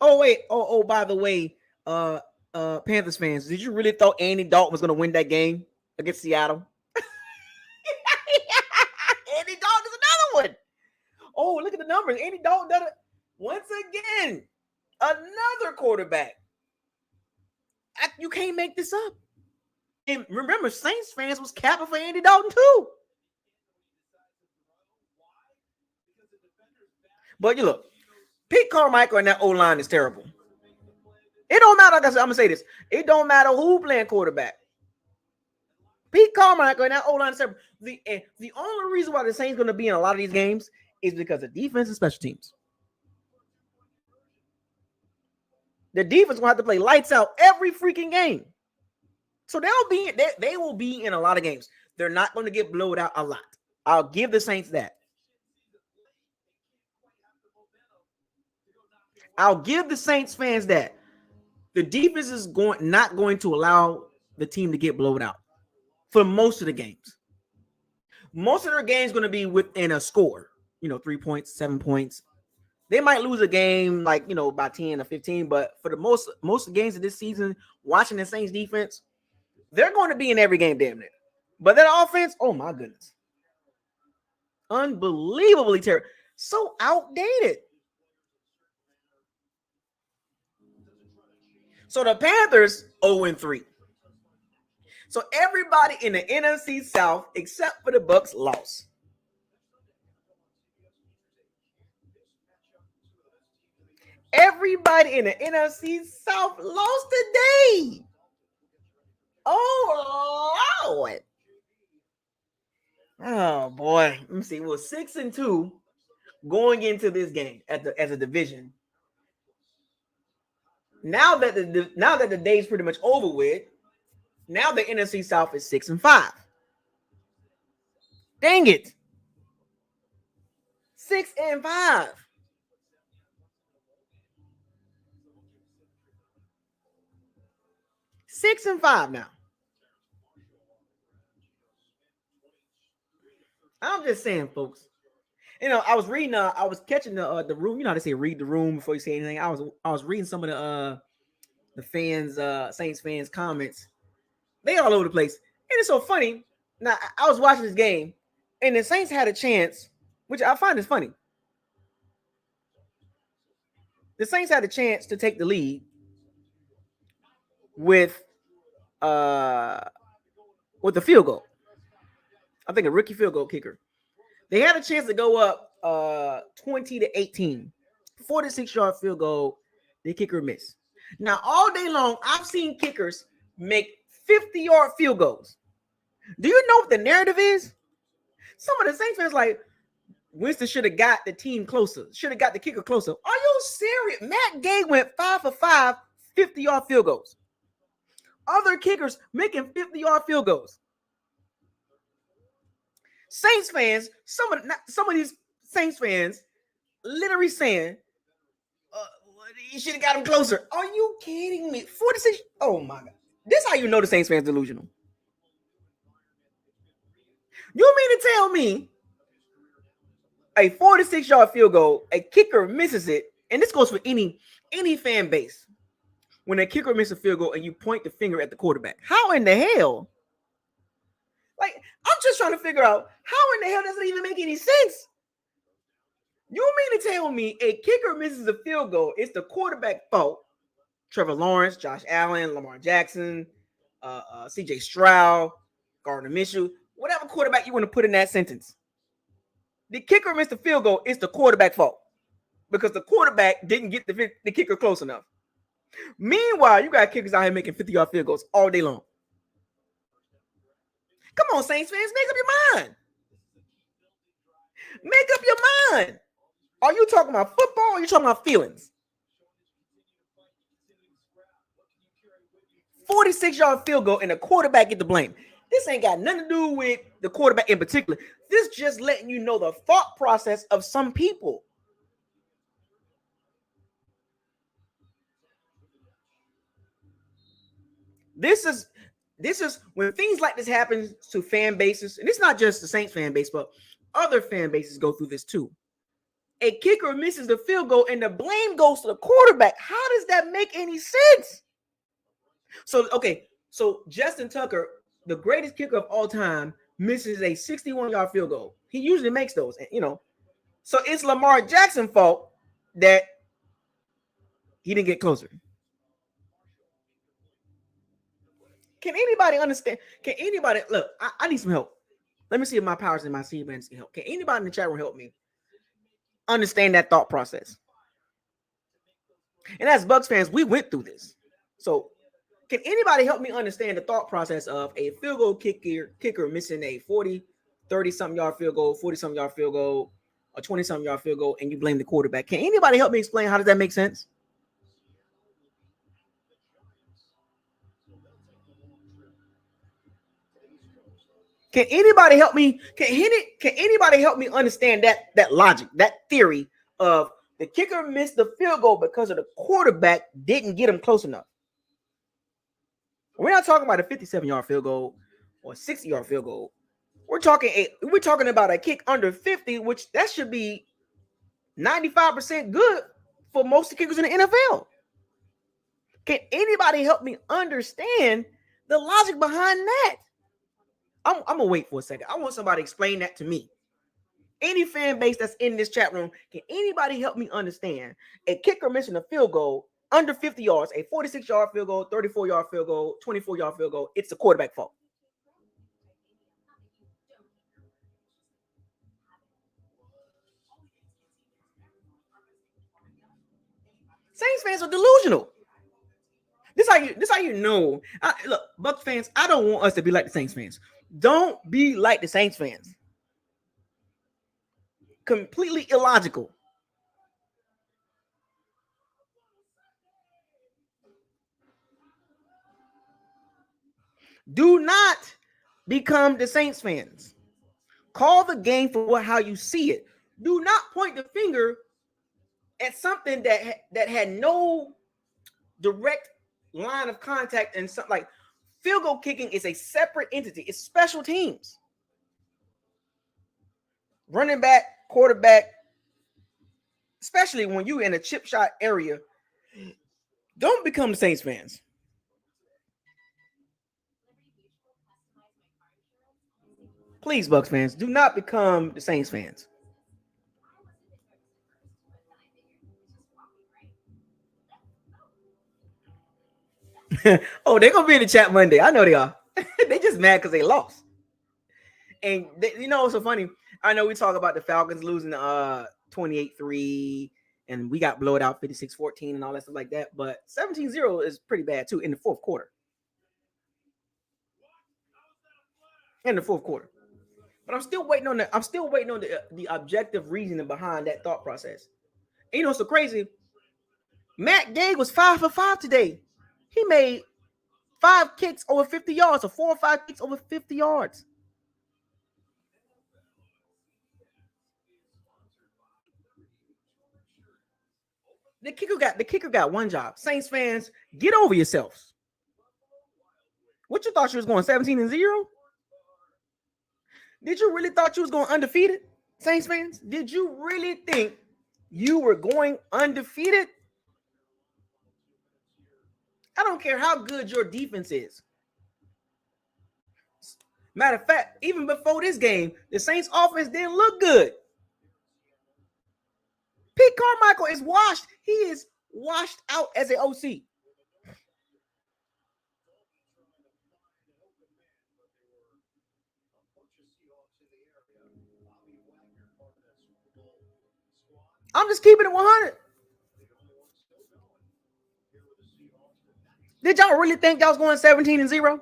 Oh, wait. By the way, Panthers fans, did you really thought Andy Dalton was going to win that game against Seattle? Andy Dalton is another one. Oh, look at the numbers. Andy Dalton done it once again. Another quarterback. You can't make this up. And remember, Saints fans was capping for Andy Dalton too. But you look, Pete Carmichael and that O-line is terrible. It don't matter. Like I said, I'm gonna say this. It don't matter who playing quarterback. Pete Carmichael and that O-line is terrible. The only reason why the Saints going to be in a lot of these games is because of defense and special teams. The defense will have to play lights out every freaking game. So they will be in a lot of games. They're not going to get blowed out a lot. I'll give the Saints that. I'll give the Saints fans that. The defense is not going to allow the team to get blown out for most of the games. Most of their games going to be within a score. 3 points, 7 points. They might lose a game like, by 10 or 15, but for the most of the games of this season, watching the Saints defense, they're going to be in every game damn near. But that offense, oh my goodness. Unbelievably terrible. So outdated. So the Panthers 0-3. So everybody in the NFC South, except for the Bucs, lost. Everybody in the NFC South lost today. Oh Lord. Oh boy. Let me see. Well, 6-2 going into this game as a division. Now that the day's pretty much over with, now the NFC South is 6-5. Dang it. 6-5. 6-5 now. I'm just saying, folks. I was reading. I was catching the room. You know how they say read the room before you say anything. I was reading some of the fans, Saints fans comments. They all over the place, and it's so funny. Now I was watching this game, and the Saints had a chance, which I find is funny. The Saints had a chance to take the lead with the field goal. I think a rookie field goal kicker. They had a chance to go up 20-18. 46-yard field goal. The kicker missed. Now, all day long, I've seen kickers make 50-yard field goals. Do you know what the narrative is? Some of the Saints fans like, Winston should have got the team closer. Should have got the kicker closer. Are you serious? Matt Gay went 5 for 5, 50-yard field goals. Other kickers making 50-yard field goals. Saints fans, some of these Saints fans literally saying, you should have got him closer. Are you kidding me? 46. Oh my God. This is how you know the Saints fans delusional. You mean to tell me a 46-yard field goal, a kicker misses it, and this goes for any fan base. When a kicker misses a field goal and you point the finger at the quarterback, how in the hell? Like, I'm just trying to figure out how in the hell does it even make any sense? You mean to tell me a kicker misses a field goal, it's the quarterback fault? Trevor Lawrence, Josh Allen, Lamar Jackson, CJ Stroud, Gardner Minshew, whatever quarterback you want to put in that sentence. The kicker missed the field goal, it's the quarterback fault because the quarterback didn't get the kicker close enough. Meanwhile, you got kickers out here making 50-yard field goals all day long. Come on, Saints fans, make up your mind. Make up your mind. Are you talking about football or are you talking about feelings? 46-yard field goal and the quarterback get the blame. This ain't got nothing to do with the quarterback in particular. This just letting you know the thought process of some people. This is when things like this happen to fan bases, and it's not just the Saints fan base, but other fan bases go through this too. A kicker misses the field goal and the blame goes to the quarterback. How does that make any sense? So Justin Tucker, the greatest kicker of all time, misses a 61-yard field goal. He usually makes those, So it's Lamar Jackson's fault that he didn't get closer. Can anybody understand? Can anybody look? I need some help. Let me see if my powers and my seed bands can help. Can anybody in the chat room help me understand that thought process? And as Bucs fans, we went through this. So can anybody help me understand the thought process of a field goal kicker missing a 40, 30-something yard field goal, 40-something yard field goal, a 20-something yard field goal, and you blame the quarterback? Can anybody help me explain how does that make sense? Can anybody help me? Can anybody help me understand that logic, that theory of the kicker missed the field goal because of the quarterback didn't get him close enough? We're not talking about a 57-yard field goal or a 60-yard field goal. We're talking about a kick under 50, which that should be 95% good for most of the kickers in the NFL. Can anybody help me understand the logic behind that? I'm gonna wait for a second. I want somebody to explain that to me. Any fan base that's in this chat room, can anybody help me understand a kicker missing a field goal under 50 yards, a 46-yard field goal, 34-yard field goal, 24-yard field goal? It's the quarterback fault. Saints fans are delusional. This how you know. Look, Bucs fans, I don't want us to be like the Saints fans. Don't be like the Saints fans. Completely illogical. Do not become the Saints fans. Call the game for how you see it. Do not point the finger at something that had no direct line of contact and something like field goal kicking is a separate entity. It's special teams. Running back, quarterback, especially when you're in a chip shot area, don't become the Saints fans. Please, Bucs fans, do not become the Saints fans. Oh, they're going to be in the chat Monday. I know they are. They just mad because they lost. And what's so funny? I know we talk about the Falcons losing 28-3, and we got blown out 56-14 and all that stuff like that. But 17-0 is pretty bad, too, in the fourth quarter. But I'm still waiting on the objective reasoning behind that thought process. And it's so crazy. Matt Gay was 5 for 5 today. He made 5 kicks over 50 yards, or 4 or 5 kicks over 50 yards. The kicker got one job. Saints fans, get over yourselves. What you thought you was going 17-0? Did you really thought you was going undefeated? Saints fans, did you really think you were going undefeated? I don't care how good your defense is. Matter of fact, even before this game, the Saints offense didn't look good. Pete Carmichael is washed. He is washed out as an OC. I'm just keeping it 100. Did y'all really think y'all was going 17-0?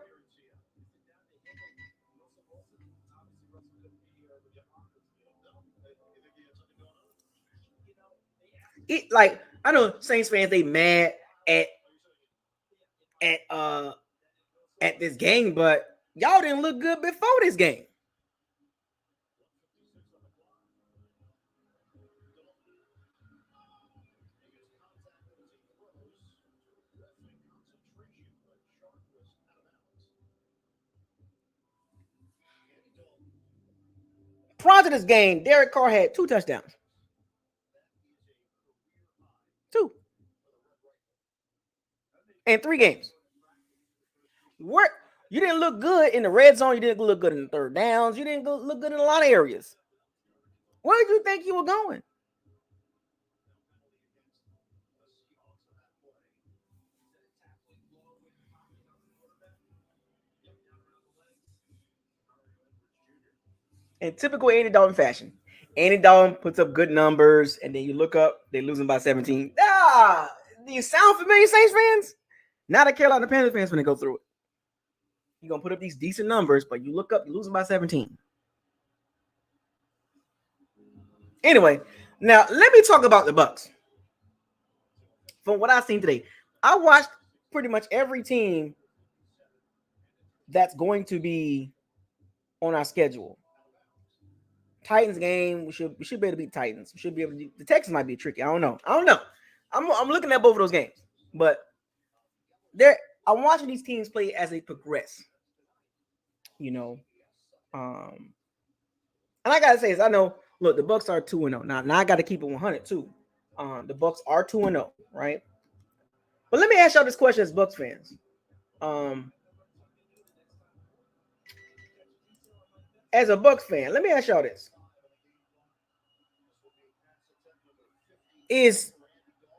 Like, I know Saints fans, they mad at at uh at this game, but y'all didn't look good before this game. Prior to this game, Derek Carr had 2 touchdowns. 2. In 3 games. Where you didn't look good in the red zone, you didn't look good in the third downs, you didn't look good in a lot of areas. Where did you think you were going? In typical Andy Dalton fashion, Andy Dalton puts up good numbers, and then you look up, they losing by 17. Do you sound familiar, Saints fans? Not a Carolina Panthers fans when they go through it. You're gonna put up these decent numbers, but you look up, you're losing by 17. Anyway, now let me talk about the Bucs. From what I've seen today, I watched pretty much every team that's going to be on our schedule. Titans game, we should be able to beat Titans. We should be able to. The Texans might be tricky. I don't know. I'm looking at both of those games, but I'm watching these teams play as they progress. You know, and I gotta say is I know. Look, the Bucs are 2-0 now. Now I got to keep it 100 too. The Bucs are 2-0, right? But let me ask y'all this question as Bucs fans. As a Bucs fan, let me ask y'all this: is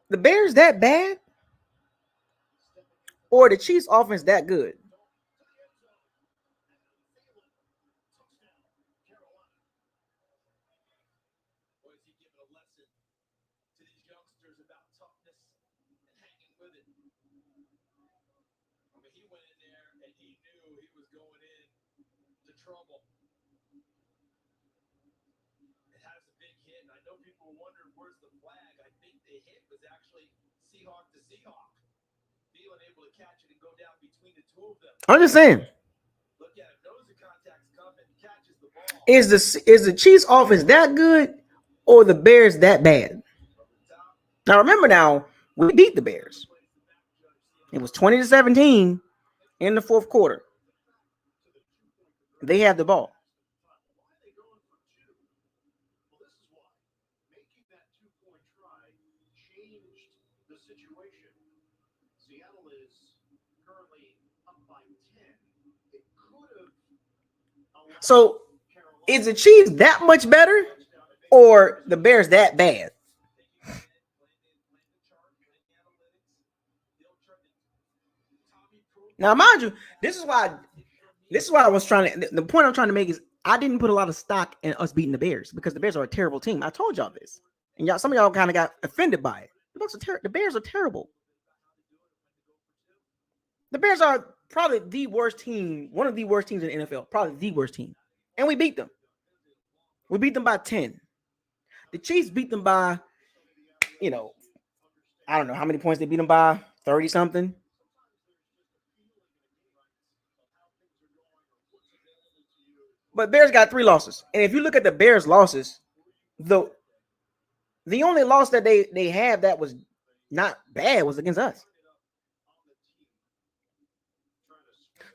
the Bears that bad, or the Chiefs' offense that good? I'm just saying. Is the Chiefs offense that good or the Bears that bad? Now remember we beat the Bears. It was 20-17 in the fourth quarter. They had the ball. So is the Chiefs that much better or the Bears that bad? Now, mind you, this is why I was trying to. The point I'm trying to make is I didn't put a lot of stock in us beating the Bears because the Bears are a terrible team. I told y'all this, and some of y'all kind of got offended by it. The Bears are terrible. The Bears are probably the worst team, one of the worst teams in the NFL, probably the worst team, and we beat them. We beat them by 10. The Chiefs beat them by, I don't know how many points they beat them by, 30 something. But Bears got 3 losses. And if you look at the Bears' losses, the only loss that they have that was not bad was against us.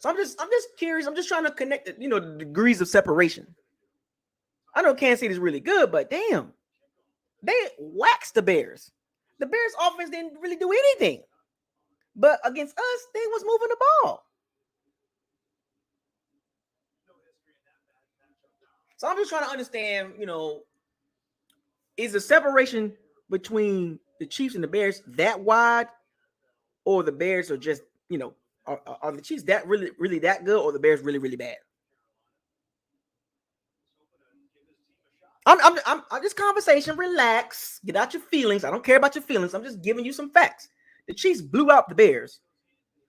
So I'm just curious. I'm just trying to connect the degrees of separation. I know Kansas City is really good, but damn, they waxed the Bears. The Bears offense didn't really do anything. But against us, they was moving the ball. So I'm just trying to understand, is the separation between the Chiefs and the Bears that wide, or the Bears are just, are the Chiefs that really that good, or the Bears really bad? I'm this conversation. Relax, get out your feelings. I don't care about your feelings. I'm just giving you some facts. The Chiefs blew out the Bears.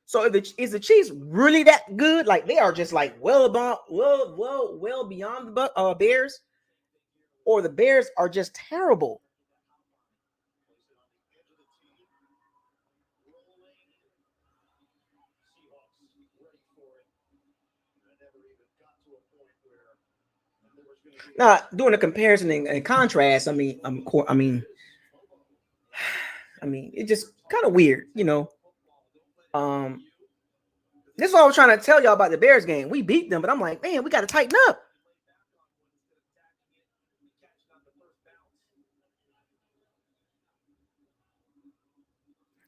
So is the Chiefs really that good? Like they are just like well beyond the Bears, or the Bears are just terrible? Now, doing a comparison and contrast, it's just kind of weird, Um, this is what I was trying to tell y'all about the Bears game. We beat them, but I'm like, man, we got to tighten up.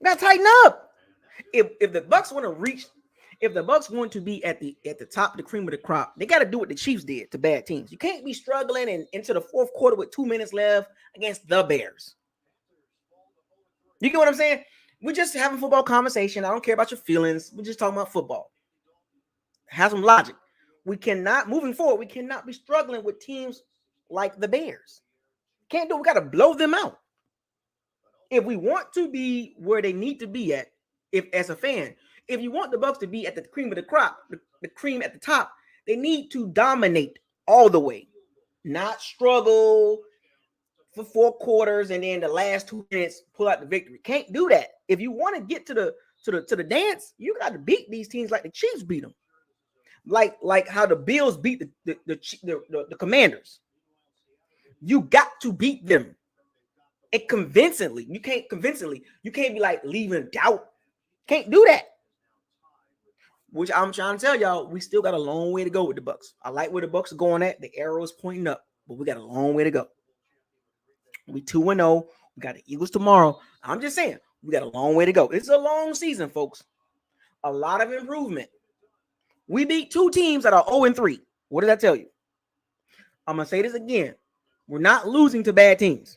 We got to tighten up. If the Bucs want to reach, if the Bucs want to be at the top of the cream of the crop, they got to do what the Chiefs did to bad teams. You can't be struggling into the fourth quarter with 2 minutes left against the Bears. You get what I'm saying? We're just having football conversation. I don't care about your feelings. We're just talking about football. Have some logic. We cannot, moving forward, we cannot be struggling with teams like the Bears. Can't do it. We got to blow them out. If we want to be where they need to be at, if as a fan, if you want the Bucs to be at the cream of the crop, the cream at the top, they need to dominate all the way, not struggle for 4 quarters and then the last 2 minutes pull out the victory. Can't do that. If you want to get to the dance, you got to beat these teams like the Chiefs beat them, like how the Bills beat the Commanders. You got to beat them. And convincingly. You can't be like leaving doubt. Can't do that. Which I'm trying to tell y'all, we still got a long way to go with the Bucs. I like where the Bucs are going at. The arrow is pointing up, but we got a long way to go. We 2-0. We got the Eagles tomorrow. I'm just saying, we got a long way to go. It's a long season, folks. A lot of improvement. We beat 2 teams that are 0-3. What does that tell you? I'm going to say this again. We're not losing to bad teams.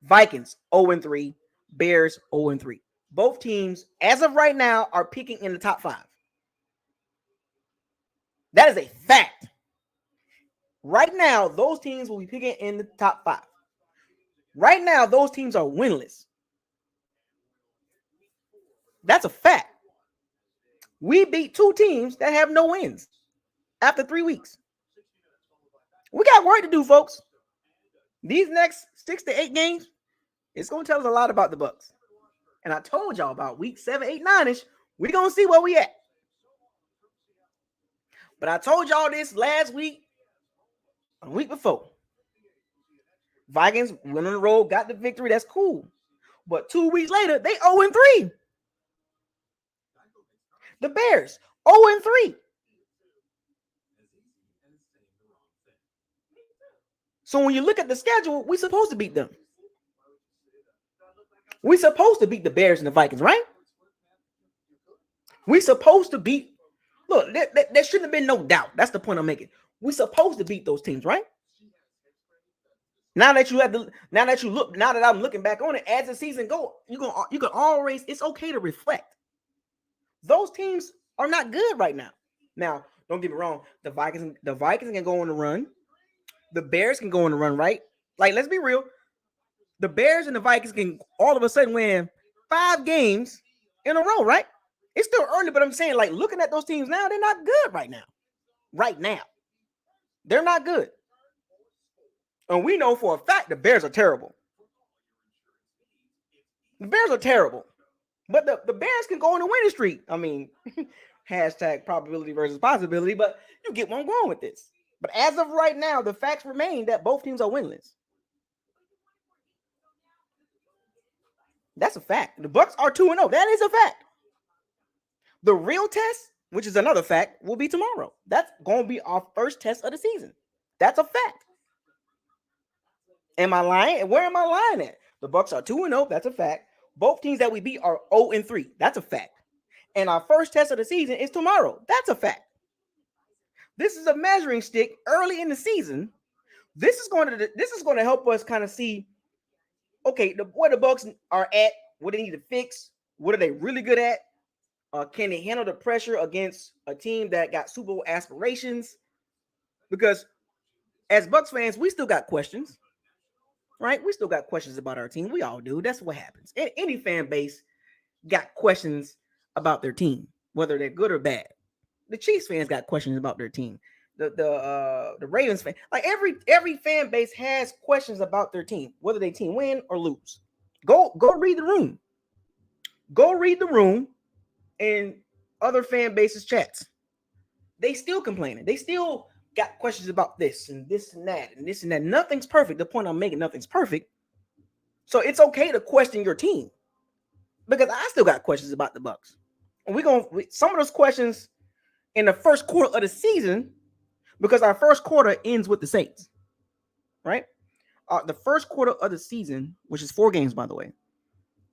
Vikings 0-3, Bears 0-3. Both teams, as of right now, are peaking in the top 5. That is a fact. Right now, those teams will be picking in the top 5. Right now, those teams are winless. That's a fact. We beat 2 teams that have no wins after 3 weeks. We got work to do, folks. These next 6 to 8 games, it's going to tell us a lot about the Bucs. And I told y'all about week 7, 8, 9-ish. We're going to see where we at. But I told y'all this last week, a week before. Vikings went on the road, got the victory. That's cool. But 2 weeks later, they 0-3. The Bears, 0-3. So when you look at the schedule, we're supposed to beat them. We're supposed to beat the Bears and the Vikings, right? We're supposed to beat. Look, there shouldn't have been no doubt. That's the point I'm making. We're supposed to beat those teams, right? Now that I'm looking back on it, as the season goes, you can always. It's okay to reflect. Those teams are not good right now. Now, don't get me wrong. The Vikings can go on the run. The Bears can go on the run, right? Like, let's be real. The Bears and the Vikings can all of a sudden win 5 games in a row, right? It's still early, but I'm saying, like, looking at those teams now, they're not good right now. Right now. They're not good. And we know for a fact the Bears are terrible. The Bears are terrible. But the Bears can go on a winning streak. I mean, hashtag probability versus possibility, but you get where I'm going with this. But as of right now, the facts remain that both teams are winless. That's a fact. The Bucs are 2-0. That is a fact. The real test, which is another fact, will be tomorrow. That's going to be our first test of the season. That's a fact. Am I lying? Where am I lying at? The Bucs are 2-0. That's a fact. Both teams that we beat are 0-3. That's a fact. And our first test of the season is tomorrow. That's a fact. This is a measuring stick early in the season. This is going to help us kind of see, okay, where the Bucs are at, what they need to fix, what are they really good at? Can they handle the pressure against a team that got Super Bowl aspirations? Because as Bucs fans, we still got questions, right? We still got questions about our team. We all do. That's what happens. Any fan base got questions about their team, whether they're good or bad. The Chiefs fans got questions about their team. The Ravens fan, like every fan base has questions about their team, whether they team win or lose. Go read the room. Go read the room and other fan bases chats. They still complaining. They still got questions about this and this and that and this and that. Nothing's perfect. The point I'm making, nothing's perfect. So it's okay to question your team, because I still got questions about the Bucs. And some of those questions in the first quarter of the season, because our first quarter ends with the Saints, right? The first quarter of the season, which is 4 games, by the way,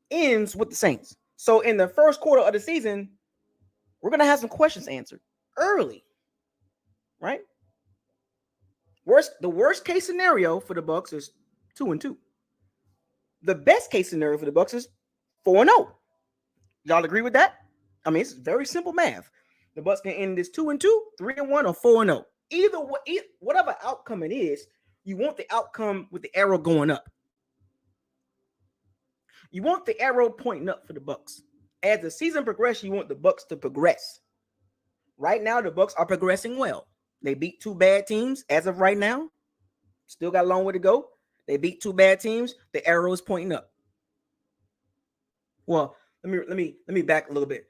ends with the Saints. So in the first quarter of the season, we're going to have some questions answered early, right? The worst case scenario for the Bucs is 2-2. The best case scenario for the Bucs is 4-0. Y'all agree with that? I mean, it's very simple math. The Bucs can end this 2-2, 3-1, or 4-0. Either way, whatever outcome it is, you want the outcome with the arrow going up. You want the arrow pointing up for the Bucs. As the season progresses, you want the Bucs to progress. Right now, the Bucs are progressing well. They beat 2 bad teams as of right now. Still got a long way to go. They beat 2 bad teams. The arrow is pointing up. Well, let me back a little bit.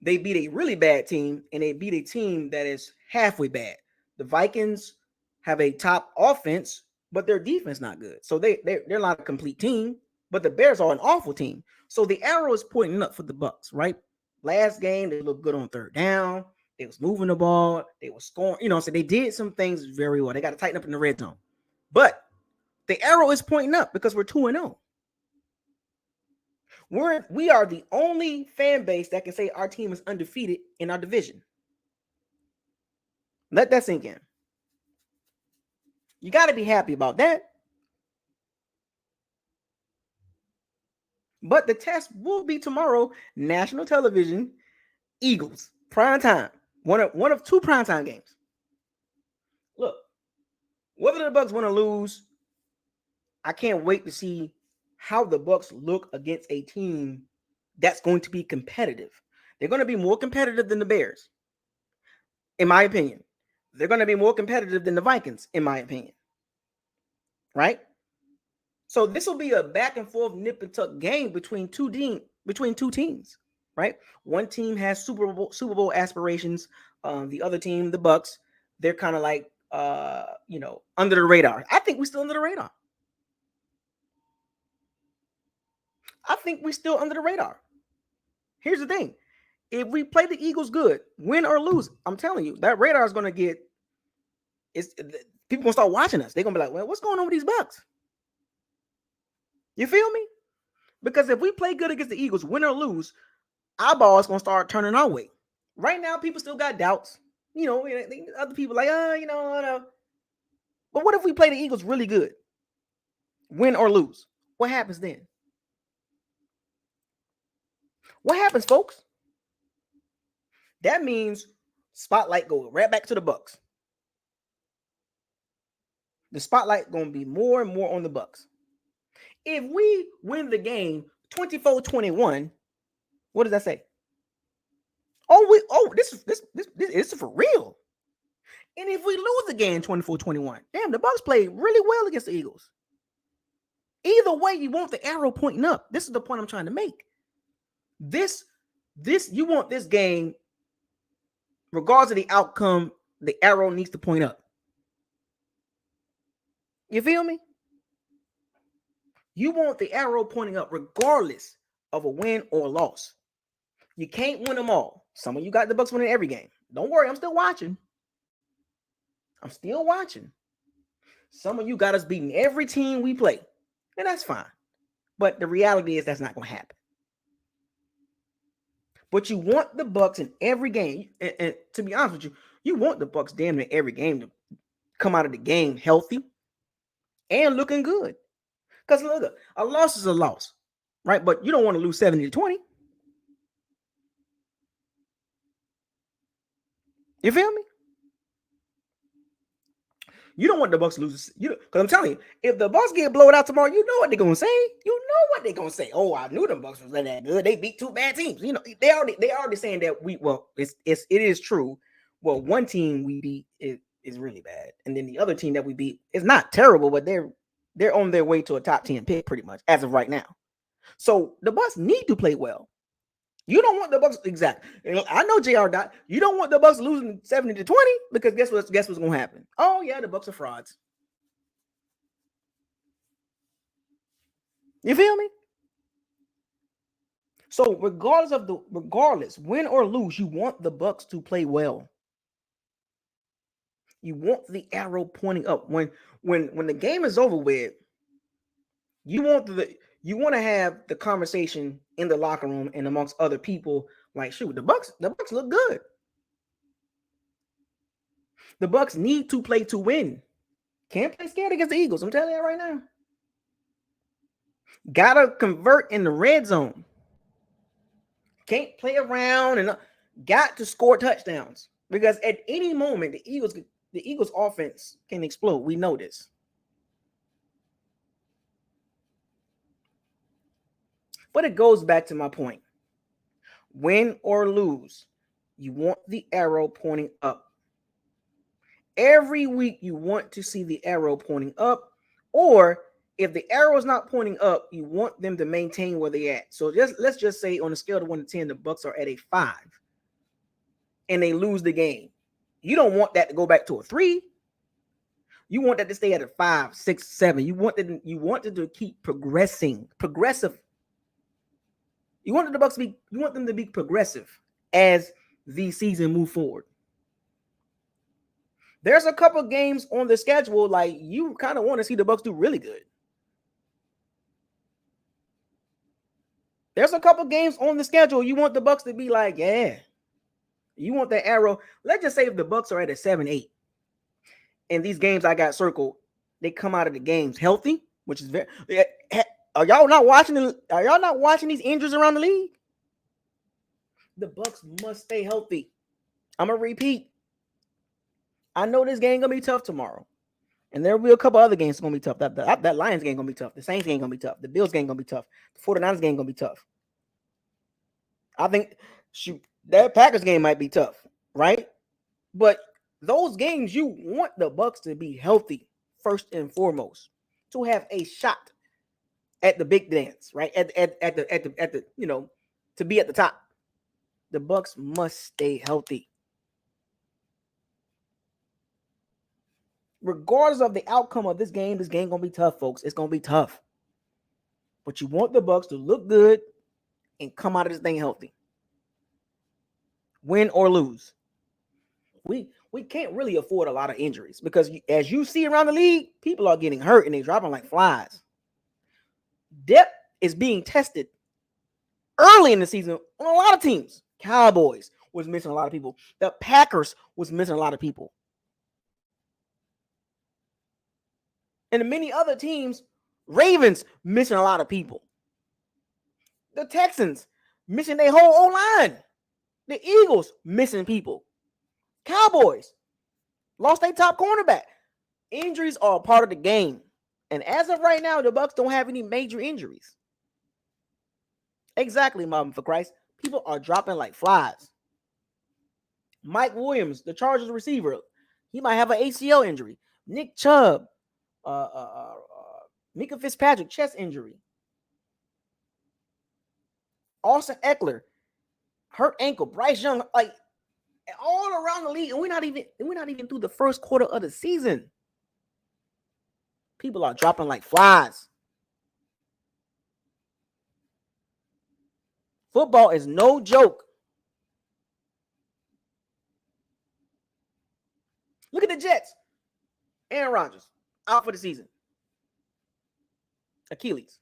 They beat a really bad team, and they beat a team that is halfway bad. The Vikings have a top offense, but their defense not good. So they're not a complete team, but the Bears are an awful team. So the arrow is pointing up for the Bucs, right? Last game, they looked good on third down. They was moving the ball. They were scoring. So they did some things very well. They got to tighten up in the red zone. But the arrow is pointing up because we're 2-0. We are the only fan base that can say our team is undefeated in our division. Let that sink in. You got to be happy about that. But the test will be tomorrow, national television, Eagles, prime time. One of 2 primetime games. Look, whether the Bucs win or lose, I can't wait to see how the Bucs look against a team that's going to be competitive. They're going to be more competitive than the Bears, in my opinion. They're going to be more competitive than the Vikings, in my opinion. Right? So this will be a back and forth nip and tuck game between two teams, right? One team has Super Bowl aspirations. The other team, the Bucs, they're kind of like under the radar. I think we're still under the radar. Here's the thing. If we play the Eagles good, win or lose, I'm telling you, that radar is going to get people going to start watching us. They're going to be like, well, what's going on with these Bucs? You feel me? Because if we play good against the Eagles, win or lose, eyeballs going to start turning our way. Right now, people still got doubts. Other people like, But what if we play the Eagles really good? Win or lose? What happens then? What happens, folks? That means spotlight goes right back to the Bucs. The spotlight going to be more and more on the Bucs. If we win the game 24-21, what does that say? This is for real. And if we lose the game 24-21, damn, the Bucs played really well against the Eagles. Either way, you want the arrow pointing up. This is the point I'm trying to make. You want this game, regardless of the outcome, the arrow needs to point up. You feel me? You want the arrow pointing up regardless of a win or a loss. You can't win them all. Some of you got the Bucs winning every game. Don't worry, I'm still watching. Some of you got us beating every team we play, and that's fine. But the reality is that's not going to happen. But you want the Bucs in every game, and to be honest with you, you want the Bucs damn near every game to come out of the game healthy and looking good. Because look, a loss is a loss, right? But you don't want to lose 70-20. You feel me? You don't want the Bucs to lose. Because I'm telling you, if the Bucs get blown out tomorrow, you know what they're gonna say. You know what they're gonna say. Oh, I knew the Bucs was that good. They beat two bad teams. You know, they already saying that it is true. Well, one team we beat is really bad, and then the other team that we beat is not terrible, but they're on their way to a top 10 pick pretty much as of right now. So the Bucs need to play well. You don't want the Bucs exactly. I know JR Dot. You don't want the Bucs losing 70-20 because guess what's going to happen? Oh yeah, the Bucs are frauds. You feel me? So regardless, win or lose, you want the Bucs to play well. You want the arrow pointing up. When the game is over with, you want to have the conversation in the locker room and amongst other people like, shoot, the Bucs look good. The Bucs need to play to win. Can't play scared against the Eagles. I'm telling you right now. Gotta convert in the red zone. Can't play around and got to score touchdowns because at any moment the Eagles offense can explode. We know this. But it goes back to my point. Win or lose, you want the arrow pointing up. Every week you want to see the arrow pointing up, or if the arrow is not pointing up, you want them to maintain where they're at. So let's just say on a scale of 1 to 10, the Bucs are at a 5 and they lose the game. You don't want that to go back to a 3. You want that to stay at a 5, 6, 7. You want them to keep progressive. You want them to be progressive as the season move forward. There's a couple of games on the schedule like you kind of want to see the Bucs do really good. There's a couple of games on the schedule you want the Bucs to be like, yeah. You want that arrow. Let's just say if the Bucs are at a 7-8, and these games I got circled, they come out of the games healthy, which is very. Are y'all not watching these injuries around the league? The Bucs must stay healthy. I'm gonna repeat. I know this game gonna be tough tomorrow, and there will be a couple other games gonna be tough. That Lions game gonna be tough. The Saints game gonna be tough. The Bills game gonna be tough. The 49ers game gonna be tough. I think that Packers game might be tough, right? But those games you want the Bucs to be healthy first and foremost, to have a shot at the big dance, right? At the to be at the top. The Bucs must stay healthy. Regardless of the outcome of this game gonna be tough, folks. It's gonna be tough. But you want the Bucs to look good and come out of this thing healthy. Win or lose. We can't really afford a lot of injuries because as you see around the league, people are getting hurt and they're dropping like flies. Depth is being tested early in the season on a lot of teams. Cowboys was missing a lot of people. The Packers was missing a lot of people. And many other teams, Ravens missing a lot of people. The Texans missing their whole O-line. The Eagles missing people. Cowboys lost their top cornerback. Injuries are a part of the game. And as of right now, the Bucs don't have any major injuries. Exactly, Mom, for Christ. People are dropping like flies. Mike Williams, the Chargers receiver, he might have an ACL injury. Nick Chubb, Mika Fitzpatrick, chest injury. Austin Eckler, hurt ankle. Bryce Young, like all around the league, and we're not even through the first quarter of the season. People are dropping like flies. Football is no joke. Look at the Jets. Aaron Rodgers. out for the season. Achilles.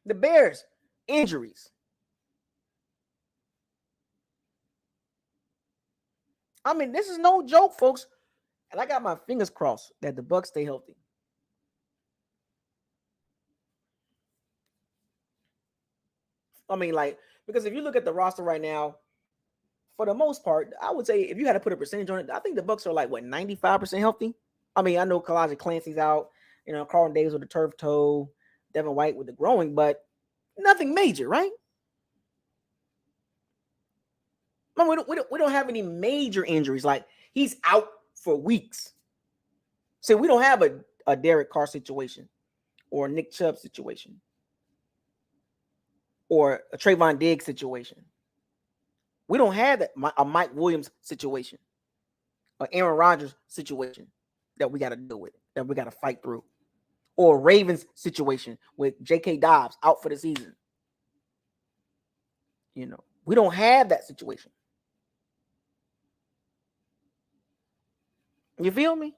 The Bears, injuries. I mean, this is no joke, folks. And I got my fingers crossed that the Bucs stay healthy. I mean, like, because if you look at the roster right now, for the most part, I would say if you had to put a percentage on it, I think the Bucs are like, what, 95% healthy? I mean, I know Kalijah Clancy's out, Carlton Davis with the turf toe, Devin White with the growing, but nothing major, right? I mean, we don't have any major injuries. Like, he's out for weeks. So we don't have a Derek Carr situation or a Nick Chubb situation or a Trayvon Diggs situation. We don't have a Mike Williams situation, an Aaron Rodgers situation that we got to deal with, that we got to fight through, or a Ravens situation with J.K. Dobbs out for the season. We don't have that situation. You feel me?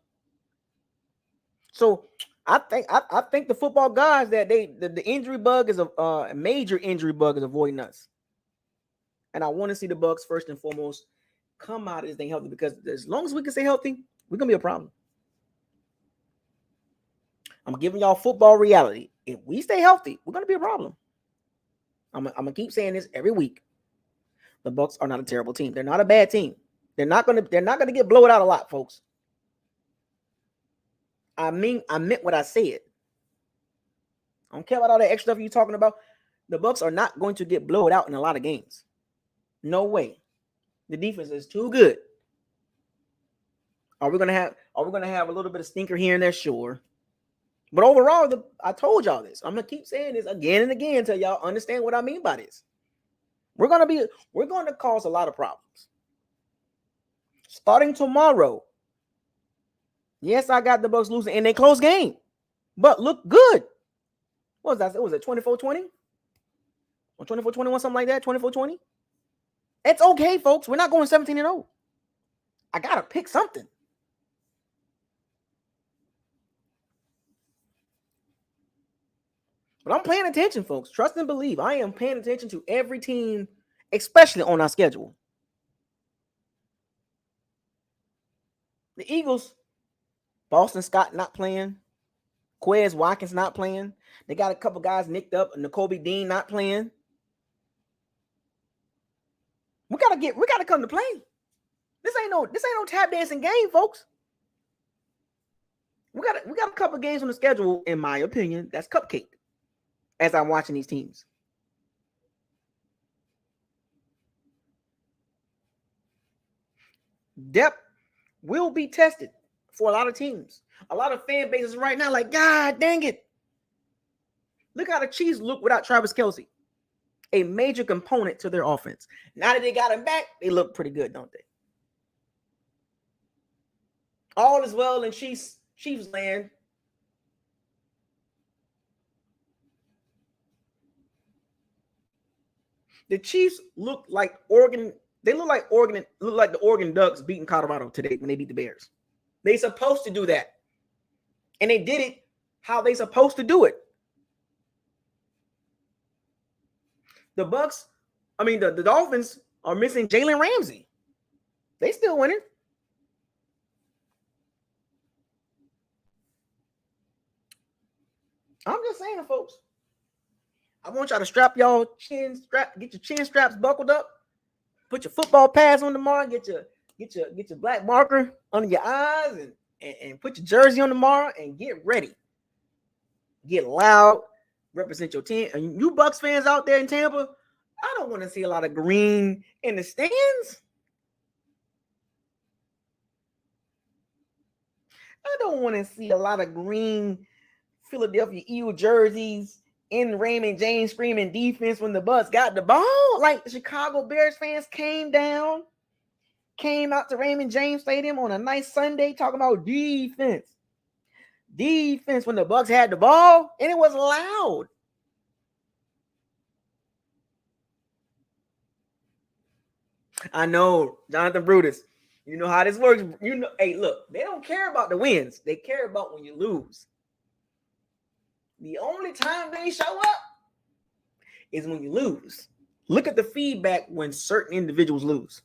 So I think the football guys that the injury bug is a major injury bug is avoiding us. And I want to see the Bucs first and foremost come out of this thing healthy, because as long as we can stay healthy, we're gonna be a problem. I'm giving y'all football reality. If we stay healthy, we're gonna be a problem. I'm gonna keep saying this every week. The Bucs are not a terrible team. They're not a bad team. They're not gonna get blown out a lot, folks. I meant what I said. I don't care about all that extra stuff you're talking about. The Bucs are not going to get blown out in a lot of games. No way. The defense is too good. Are we gonna have a little bit of stinker here and there? Sure. But overall, I told y'all this. I'm gonna keep saying this again and again until y'all understand what I mean by this. We're gonna cause a lot of problems. Starting tomorrow. Yes, I got the Bucs losing in a close game, but look good. What was that? Was it 24-20? Or 24-21, something like that? 24-20? It's okay, folks. We're not going 17-0. I gotta pick something. But I'm paying attention, folks. Trust and believe. I am paying attention to every team, especially on our schedule. The Eagles, Boston Scott not playing. Quez Watkins not playing. They got a couple guys nicked up. N'Kobe Dean not playing. We gotta come to play. This ain't no tap dancing game, folks. We got a couple games on the schedule, in my opinion, that's cupcake as I'm watching these teams. Depth will be tested for a lot of teams. A lot of fan bases right now, like, God dang it. Look how the Chiefs look without Travis Kelce, a major component to their offense. Now that they got him back, they look pretty good, don't they? All is well in Chiefs land. The Chiefs look like Oregon. They look like the Oregon Ducks beating Colorado today when they beat the Bears. They supposed to do that. And they did it how they supposed to do it. The Dolphins are missing Jalen Ramsey. They still winning. I'm just saying, folks. I want y'all to get your chin straps buckled up, put your football pads on tomorrow, get your black marker under your eyes, and put your jersey on tomorrow and get ready. Get loud, represent your team. And you Bucs fans out there in Tampa, I don't want to see a lot of green in the stands. I don't want to see a lot of green Philadelphia Eagles jerseys in Raymond James screaming defense when the Bucs got the ball. Like, the Chicago Bears fans came out to Raymond James Stadium on a nice Sunday talking about defense. Defense when the Bucs had the ball, and it was loud. I know, Jonathan Brutus. You know how this works. You know, hey, look, they don't care about the wins. They care about when you lose. The only time they show up is when you lose. Look at the feedback when certain individuals lose.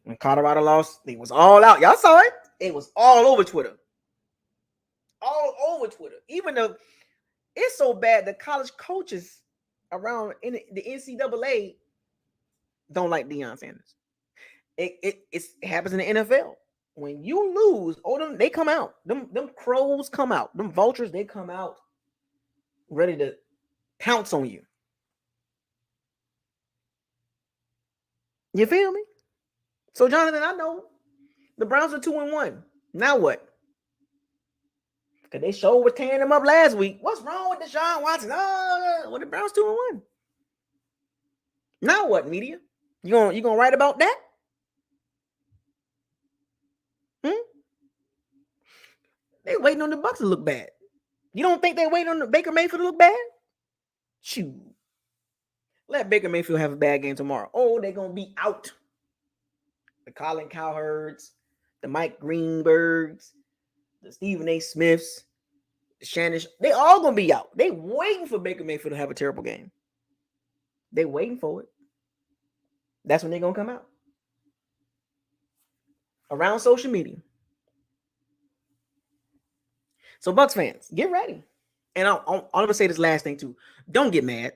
When Colorado lost, they was all out. Y'all saw it. It was all over Twitter. All over Twitter. Even though it's so bad that college coaches around in the NCAA don't like Deion Sanders. It happens in the NFL. When you lose, they come out. Them crows come out. Them vultures, they come out ready to pounce on you. You feel me? So, Jonathan, I know the Browns are 2-1. Now what? Because they sure was tearing them up last week. What's wrong with Deshaun Watson? Oh, well, the Browns 2-1. Now what, media? You gonna write about that? They waiting on the Bucs to look bad. You don't think they waiting on the Baker Mayfield to look bad? Shoot. Let Baker Mayfield have a bad game tomorrow. Oh, they're gonna be out. The Colin Cowherds, the Mike Greenbergs, the Stephen A. Smiths, the Shannon. They all gonna be out. They waiting for Baker Mayfield to have a terrible game. They waiting for it. That's when they're gonna come out. Around social media. So, Bucs fans, get ready. And I'm gonna say this last thing too. Don't get mad.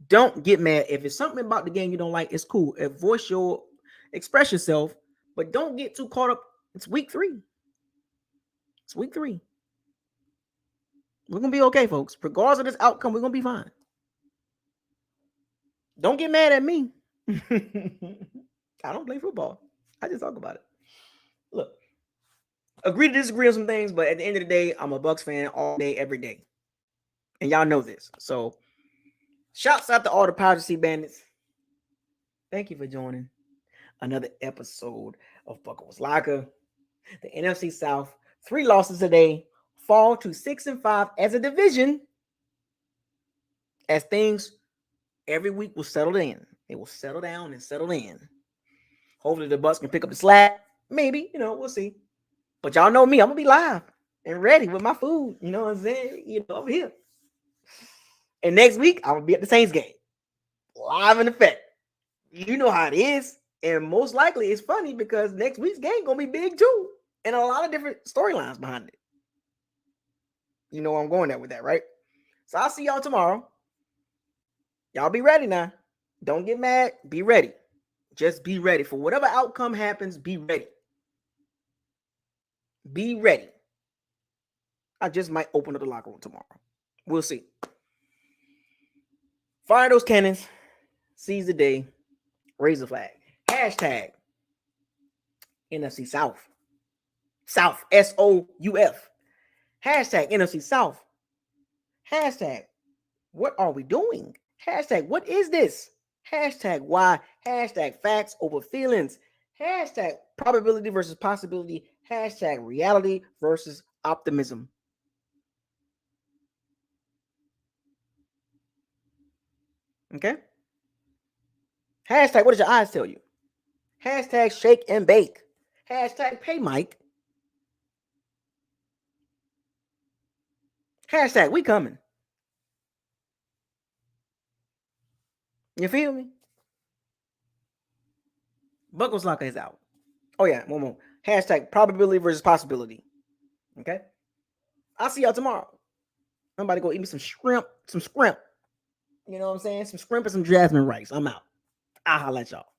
Don't get mad. If it's something about the game you don't like, it's cool. Express yourself, but don't get too caught up. It's week 3. It's week 3. We're gonna be okay, folks. Regardless of this outcome, we're gonna be fine. Don't get mad at me. I don't play football. I just talk about it. Look, agree to disagree on some things, but at the end of the day, I'm a Bucs fan all day, every day. And y'all know this. So, shouts out to all the Powder Sea Bandits. Thank you for joining another episode of Buckles Locker. The NFC South, 3 losses today, fall to 6-5 as a division. As things every week will settle in. It will settle down and settle in. Hopefully the Bucs can pick up the slack. Maybe, we'll see. But y'all know me, I'm gonna be live and ready with my food. You know what I'm saying? Over here. And next week, I'm gonna be at the Saints game. Live in effect. You know how it is. And most likely it's funny because next week's game gonna be big too. And a lot of different storylines behind it. You know where I'm going at with that, right? So I'll see y'all tomorrow. Y'all be ready now. Don't get mad. Be ready. Just be ready. For whatever outcome happens, be ready. Be ready. I just might open up the locker room tomorrow. We'll see. Fire those cannons. Seize the day. Raise the flag. Hashtag NFC South. South. SOUF. Hashtag NFC South. Hashtag what are we doing? Hashtag what is this? Hashtag why? Hashtag facts over feelings. Hashtag probability versus possibility. Hashtag reality versus optimism. Okay? Hashtag what did your eyes tell you? Hashtag shake and bake. Hashtag pay Mike. Hashtag we coming. You feel me? Buckles Locker is out. Oh yeah, one more. Hashtag probability versus possibility. Okay? I'll see y'all tomorrow. I'm about to go eat me some shrimp. You know what I'm saying? Some shrimp and some jasmine rice. I'm out. I'll holla at y'all.